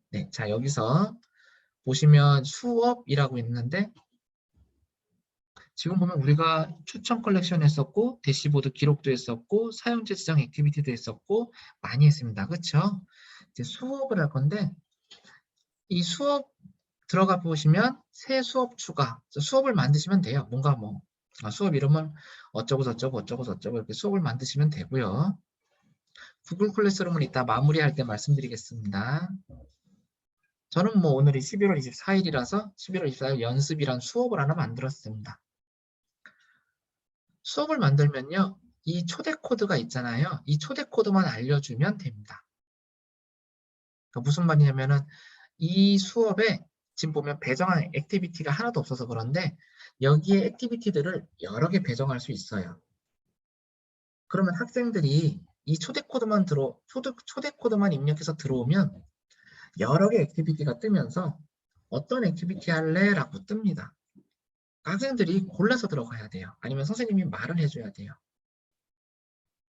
Speaker 1: 네, 자 여기서 보시면 수업이라고 있는데 지금 보면 우리가 추천 컬렉션 했었고 대시보드 기록도 했었고 사용자 지정 액티비티도 했었고 많이 했습니다. 그렇죠? 이제 수업을 할 건데 이 수업 들어가 보시면 새 수업 추가 수업을 만드시면 돼요. 뭔가 뭐 수업 이름을 어쩌고 저쩌고 어쩌고 저쩌고 이렇게 수업을 만드시면 되고요. 구글 클래스룸은 이따 마무리할 때 말씀드리겠습니다. 저는 뭐 오늘이 11월 24일이라서 11월 24일 연습이란 수업을 하나 만들었습니다. 수업을 만들면요. 이 초대 코드가 있잖아요. 이 초대 코드만 알려주면 됩니다. 그러니까 무슨 말이냐면은 이 수업에 지금 보면 배정한 액티비티가 하나도 없어서 그런데 여기에 액티비티들을 여러 개 배정할 수 있어요. 그러면 학생들이 이 초대 코드만 입력해서 들어오면 여러 개 액티비티가 뜨면서 어떤 액티비티 할래? 라고 뜹니다. 학생들이 골라서 들어가야 돼요. 아니면 선생님이 말을 해줘야 돼요.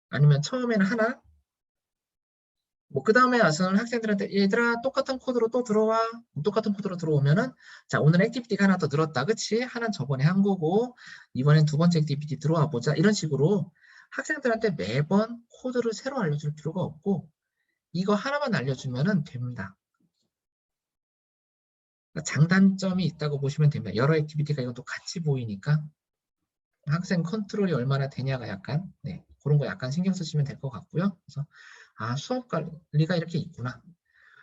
Speaker 1: 아니면 처음에는 하나, 뭐 그 다음에 와서는 학생들한테 얘들아 똑같은 코드로 또 들어와. 똑같은 코드로 들어오면은 자 오늘 액티비티가 하나 더 늘었다. 그치? 하나는 저번에 한 거고 이번엔 두 번째 액티비티 들어와 보자. 이런 식으로 학생들한테 매번 코드를 새로 알려줄 필요가 없고 이거 하나만 알려주면은 됩니다. 그러니까 장단점이 있다고 보시면 됩니다. 여러 액티비티가 이것도 같이 보이니까 학생 컨트롤이 얼마나 되냐가 약간 그런 거 약간 신경 쓰시면 될 것 같고요. 그래서 수업 관리가 이렇게 있구나.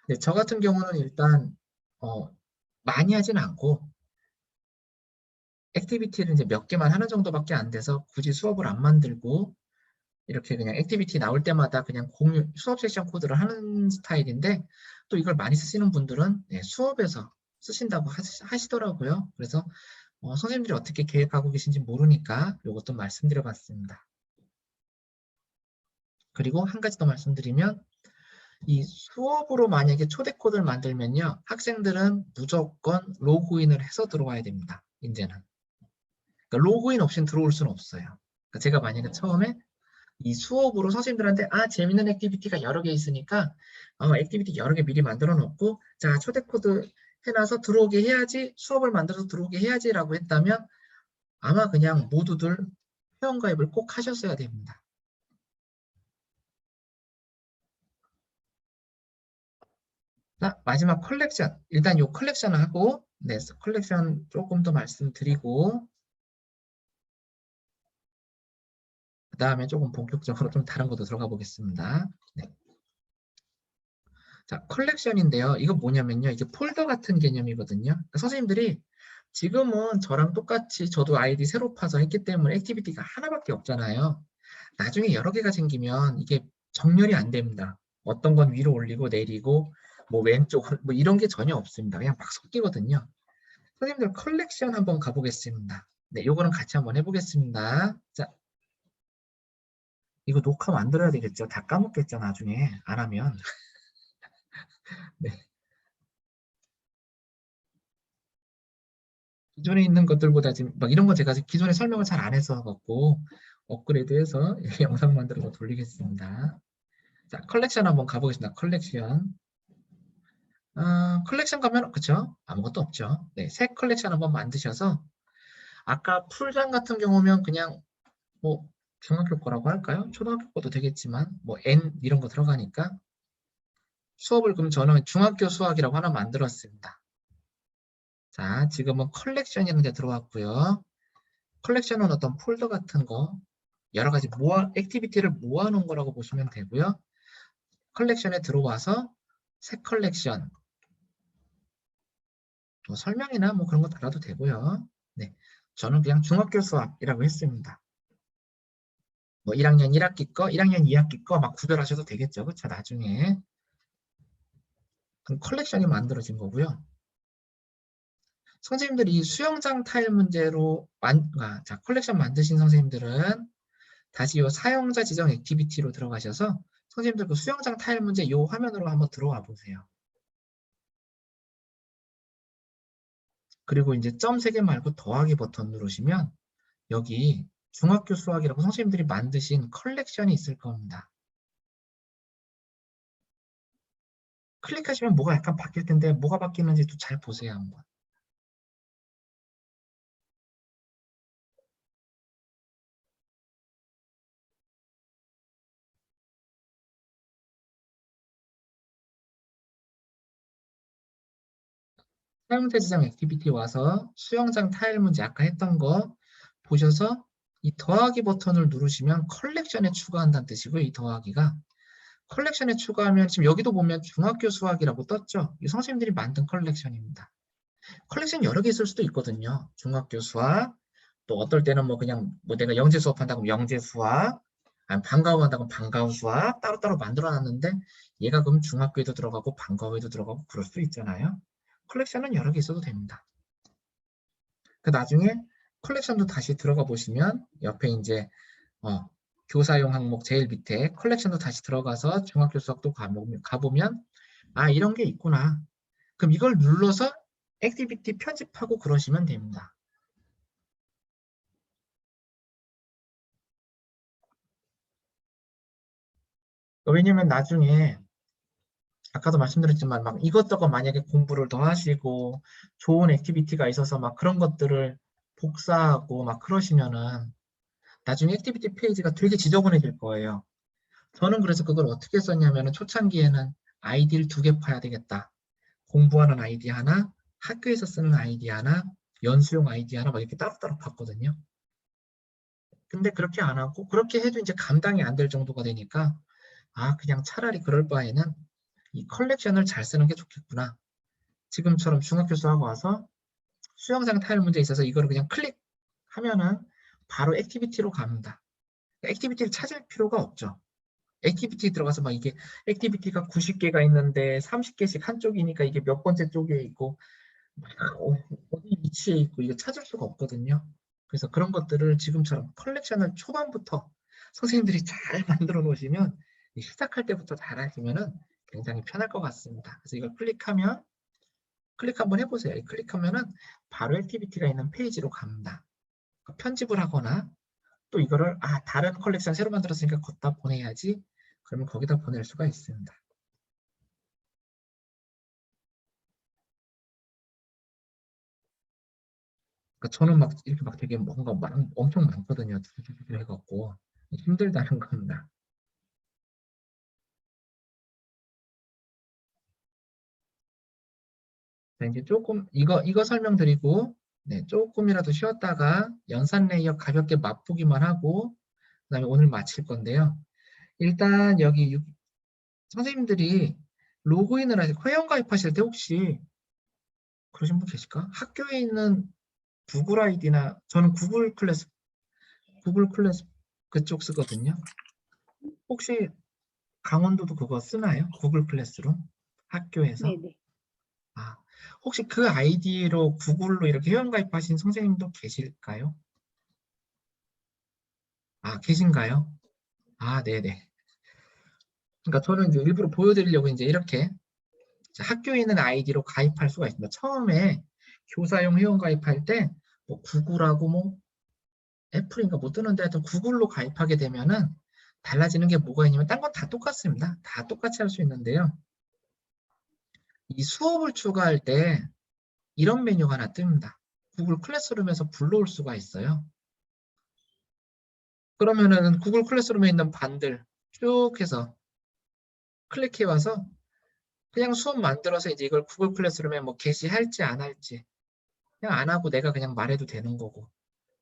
Speaker 1: 근데 저 같은 경우는 일단 많이 하진 않고 액티비티를 이제 몇 개만 하는 정도밖에 안 돼서 굳이 수업을 안 만들고 이렇게 그냥 액티비티 나올 때마다 그냥 수업 세션 코드를 하는 스타일인데 또 이걸 많이 쓰시는 분들은 수업에서 쓰신다고 하시더라고요. 그래서 선생님들이 어떻게 계획하고 계신지 모르니까 이것도 말씀드려봤습니다. 그리고 한 가지 더 말씀드리면 이 수업으로 만약에 초대 코드를 만들면요. 학생들은 무조건 로그인을 해서 들어와야 됩니다. 이제는. 그러니까 로그인 없이는 들어올 수는 없어요. 그러니까 제가 만약에 처음에 이 수업으로 선생님들한테 재밌는 액티비티가 여러 개 있으니까 액티비티 여러 개 미리 만들어 놓고 자 초대 코드 해놔서 들어오게 해야지 수업을 만들어서 들어오게 해야지 라고 했다면 아마 그냥 모두들 회원가입을 꼭 하셨어야 됩니다. 자, 마지막 컬렉션. 일단 이 컬렉션을 하고 컬렉션 조금 더 말씀드리고 그 다음에 조금 본격적으로 좀 다른 것도 들어가 보겠습니다. 자, 컬렉션인데요. 이거 뭐냐면요. 이게 폴더 같은 개념이거든요. 그러니까 선생님들이 지금은 저랑 똑같이 저도 아이디 새로 파서 했기 때문에 액티비티가 하나밖에 없잖아요. 나중에 여러 개가 생기면 이게 정렬이 안 됩니다. 어떤 건 위로 올리고 내리고 뭐 왼쪽 뭐 이런 게 전혀 없습니다. 그냥 막 섞이거든요. 선생님들 컬렉션 한번 가보겠습니다. 네, 요거는 같이 한번 해보겠습니다. 자, 이거 녹화 만들어야 되겠죠? 다 까먹겠죠, 나중에 안 하면. 네. 기존에 있는 것들보다 지금 막 이런 거 제가 기존에 설명을 잘 안 해서 갖고 업그레이드해서 영상 만들어서 돌리겠습니다. 자, 컬렉션 한번 가보겠습니다. 컬렉션. 컬렉션 가면 그쵸? 아무것도 없죠. 네, 새 컬렉션 한번 만드셔서 아까 풀장 같은 경우면 그냥 뭐 중학교 거라고 할까요? 초등학교 거도 되겠지만 뭐 N 이런 거 들어가니까 수업을 그럼 저는 중학교 수학이라고 하나 만들었습니다. 자, 지금은 컬렉션이라는 데 들어왔고요. 컬렉션은 어떤 폴더 같은 거 여러 가지 액티비티를 모아놓은 거라고 보시면 되고요. 컬렉션에 들어와서 새 컬렉션 뭐 설명이나 뭐 그런 거 달아도 되고요. 네, 저는 그냥 중학교 수학이라고 했습니다. 뭐 1학년 1학기 거, 1학년 2학기 거 막 구별하셔도 되겠죠. 그쵸? 나중에. 그럼 컬렉션이 만들어진 거고요. 선생님들이 이 수영장 타일 문제로 자, 컬렉션 만드신 선생님들은 다시 이 사용자 지정 액티비티로 들어가셔서 선생님들 그 수영장 타일 문제 이 화면으로 한번 들어와 보세요. 그리고 이제 점 3개 말고 더하기 버튼 누르시면 여기 중학교 수학이라고 선생님들이 만드신 컬렉션이 있을 겁니다. 클릭하시면 뭐가 약간 바뀔 텐데 뭐가 바뀌는지도 잘 보세요 한번. 사용자 지정 액티비티 와서 수영장 타일 문제 아까 했던 거 보셔서 이 더하기 버튼을 누르시면 컬렉션에 추가한다는 뜻이고요. 이 더하기가 컬렉션에 추가하면 지금 여기도 보면 중학교 수학이라고 떴죠. 이 선생님들이 만든 컬렉션입니다. 컬렉션 여러 개 있을 수도 있거든요. 중학교 수학, 또 어떨 때는 뭐 그냥 뭐 내가 영재 수업한다고 영재 수학, 아니면 방과후 한다고 방과후 수학 따로따로 만들어놨는데 얘가 그럼 중학교에도 들어가고 방과후에도 들어가고 그럴 수 있잖아요. 컬렉션은 여러 개 있어도 됩니다. 그 나중에 컬렉션도 다시 들어가 보시면 옆에 이제 교사용 항목 제일 밑에 컬렉션도 다시 들어가서 중학교 수학도 가보면 아 이런 게 있구나. 그럼 이걸 눌러서 액티비티 편집하고 그러시면 됩니다. 왜냐면 나중에 아까도 말씀드렸지만 막 이것저것 만약에 공부를 더 하시고 좋은 액티비티가 있어서 막 그런 것들을 복사하고 막 그러시면은 나중에 액티비티 페이지가 되게 지저분해질 거예요. 저는 그래서 그걸 어떻게 썼냐면은 초창기에는 아이디를 2개 파야 되겠다. 공부하는 아이디 하나, 학교에서 쓰는 아이디 하나, 연수용 아이디 하나 막 이렇게 따로따로 봤거든요. 근데 그렇게 안 하고 그렇게 해도 이제 감당이 안 될 정도가 되니까 아 그냥 차라리 그럴 바에는 이 컬렉션을 잘 쓰는 게 좋겠구나. 지금처럼 중학교 수학 와서 수영장 타일 문제 있어서 이거를 그냥 클릭하면은 바로 액티비티로 갑니다. 액티비티를 찾을 필요가 없죠. 액티비티 들어가서 막 이게 액티비티가 90개가 있는데 30개씩 한쪽이니까 이게 몇 번째 쪽에 있고 어디 위치에 있고 이거 찾을 수가 없거든요. 그래서 그런 것들을 지금처럼 컬렉션을 초반부터 선생님들이 잘 만들어 놓으시면 시작할 때부터 잘 하시면은 굉장히 편할 것 같습니다. 그래서 이걸 클릭 한번 해보세요. 클릭하면은 바로 액티비티가 있는 페이지로 갑니다. 편집을 하거나 또 이거를 다른 컬렉션 새로 만들었으니까 걷다 보내야지. 그러면 거기다 보낼 수가 있습니다. 그러니까 저는 막 이렇게 막 되게 뭔가 엄청 많거든요. 해갖고 힘들다는 겁니다. 자, 이제 조금 이거 설명드리고 네, 조금이라도 쉬었다가 연산 레이어 가볍게 맛보기만 하고 그다음에 오늘 마칠 건데요. 일단 여기 선생님들이 로그인을 하실 회원가입하실 때 혹시 그러신 분 계실까? 학교에 있는 구글 아이디나 저는 구글 클래스 그쪽 쓰거든요. 혹시 강원도도 그거 쓰나요? 구글 클래스룸 학교에서?
Speaker 2: 네네.
Speaker 1: 아, 혹시 그 아이디로 구글로 이렇게 회원가입하신 선생님도 계실까요? 아, 계신가요? 아, 네네. 그러니까 저는 이제 일부러 보여드리려고 이제 이렇게 학교에 있는 아이디로 가입할 수가 있습니다. 처음에 교사용 회원 가입할 때 뭐 구글하고 뭐 애플인가 못 뜨는데 하여튼 구글로 가입하게 되면은 달라지는 게 뭐가 있냐면 딴 건 다 똑같습니다. 다 똑같이 할 수 있는데요. 이 수업을 추가할 때 이런 메뉴가 하나 뜹니다. 구글 클래스룸에서 불러올 수가 있어요. 그러면은 구글 클래스룸에 있는 반들 쭉 해서 클릭해 와서 그냥 수업 만들어서 이제 이걸 구글 클래스룸에 뭐 게시할지 안 할지 그냥 안 하고 내가 그냥 말해도 되는 거고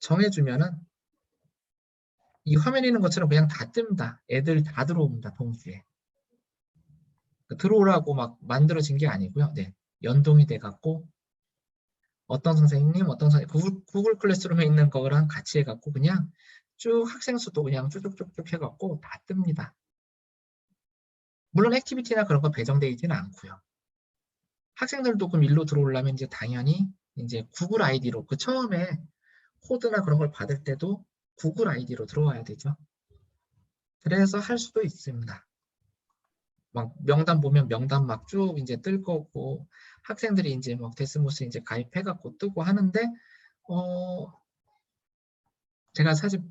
Speaker 1: 정해주면은 이 화면에 있는 것처럼 그냥 다 뜹니다. 애들 다 들어옵니다. 동시에. 들어오라고 막 만들어진 게 아니고요. 네. 연동이 돼갖고 어떤 선생님, 구글 클래스룸에 있는 거랑 같이 해갖고 그냥 쭉 학생 수도 그냥 쭉쭉쭉쭉 해갖고 다 뜹니다. 물론 액티비티나 그런 거 배정되어 있지는 않고요. 학생들도 그럼 일로 들어오려면 이제 당연히 이제 구글 아이디로 그 처음에 코드나 그런 걸 받을 때도 구글 아이디로 들어와야 되죠. 그래서 할 수도 있습니다. 막 명단 보면 명단 막 쭉 이제 뜰 거고 학생들이 이제 막 데스모스 이제 가입해갖고 뜨고 하는데 제가 사실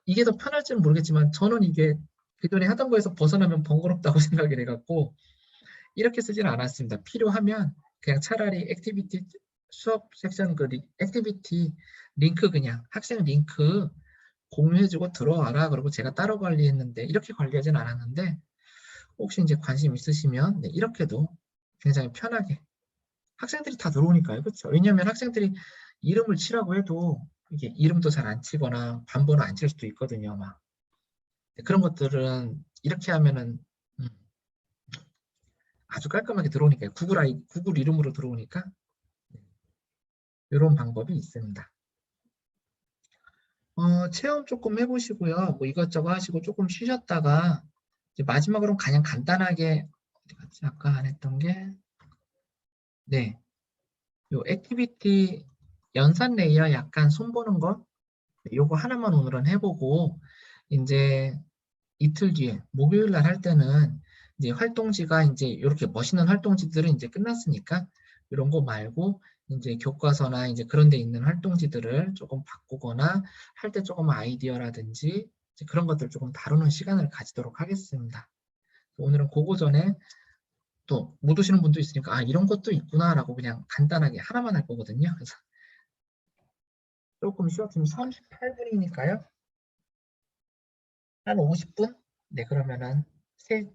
Speaker 1: 이게 더 편할지는 모르겠지만 저는 이게 기존에 하던 거에서 벗어나면 번거롭다고 생각이 돼갖고 이렇게 쓰지는 않았습니다. 필요하면 그냥 차라리 액티비티 수업 섹션 그 액티비티 링크 그냥 학생 링크 공유해주고 들어와라. 그러고 제가 따로 관리했는데 이렇게 관리하진 않았는데 혹시 이제 관심 있으시면 네, 이렇게도 굉장히 편하게 학생들이 다 들어오니까요. 그렇죠? 왜냐하면 학생들이 이름을 치라고 해도 이게 이름도 잘 안 치거나 반번호 안 칠 수도 있거든요. 막 그런 것들은 이렇게 하면은 아주 깔끔하게 들어오니까요. 구글 이름으로 들어오니까 이런 방법이 있습니다. 체험 조금 해보시고요. 뭐 이것저것 하시고 조금 쉬셨다가 이제 마지막으로 그냥 간단하게 어디 갔지? 아까 안 했던 게 네, 요 액티비티 연산 레이어 약간 손보는 거 요거 하나만 오늘은 해보고 이제 이틀 뒤에 목요일 날 할 때는 이제 활동지가 이제 이렇게 멋있는 활동지들은 이제 끝났으니까 이런 거 말고 이제 교과서나 이제 그런 데 있는 활동지들을 조금 바꾸거나 할 때 조금 아이디어라든지 이제 그런 것들 조금 다루는 시간을 가지도록 하겠습니다. 오늘은 그거 전에 또 못 오시는 분도 있으니까 아 이런 것도 있구나라고 그냥 간단하게 하나만 할 거거든요. 그래서 조금 쉬었으면 38분이니까요. 한 50분? 네, 그러면은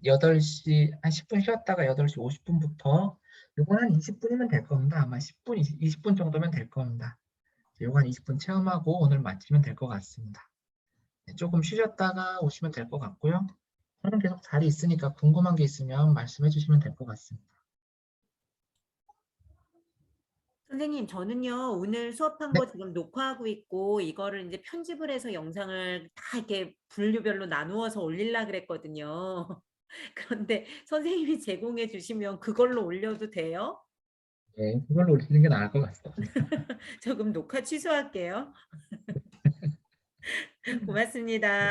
Speaker 1: 8시, 한 10분 쉬었다가 8시 50분부터 요건 한 20분이면 될 겁니다. 아마 10분, 20분 정도면 될 겁니다. 요거 한 20분 체험하고 오늘 마치면 될 것 같습니다. 네, 조금 쉬셨다가 오시면 될 것 같고요. 저는 계속 자리 있으니까 궁금한 게 있으면 말씀해 주시면 될 것 같습니다.
Speaker 3: 선생님, 저는요, 오늘 수업한
Speaker 1: 네.
Speaker 3: 거 지금 녹화하고 있고, 이거를 이제 편집을 해서 영상을 다 이렇게 분류별로 나누어서 올리려고 그랬거든요. 그런데 선생님이 제공해 주시면 그걸로 올려도 돼요?
Speaker 1: 네, 그걸로 올리는 게 나을 것 같습니다.
Speaker 3: 저 그럼 녹화 취소할게요. 고맙습니다.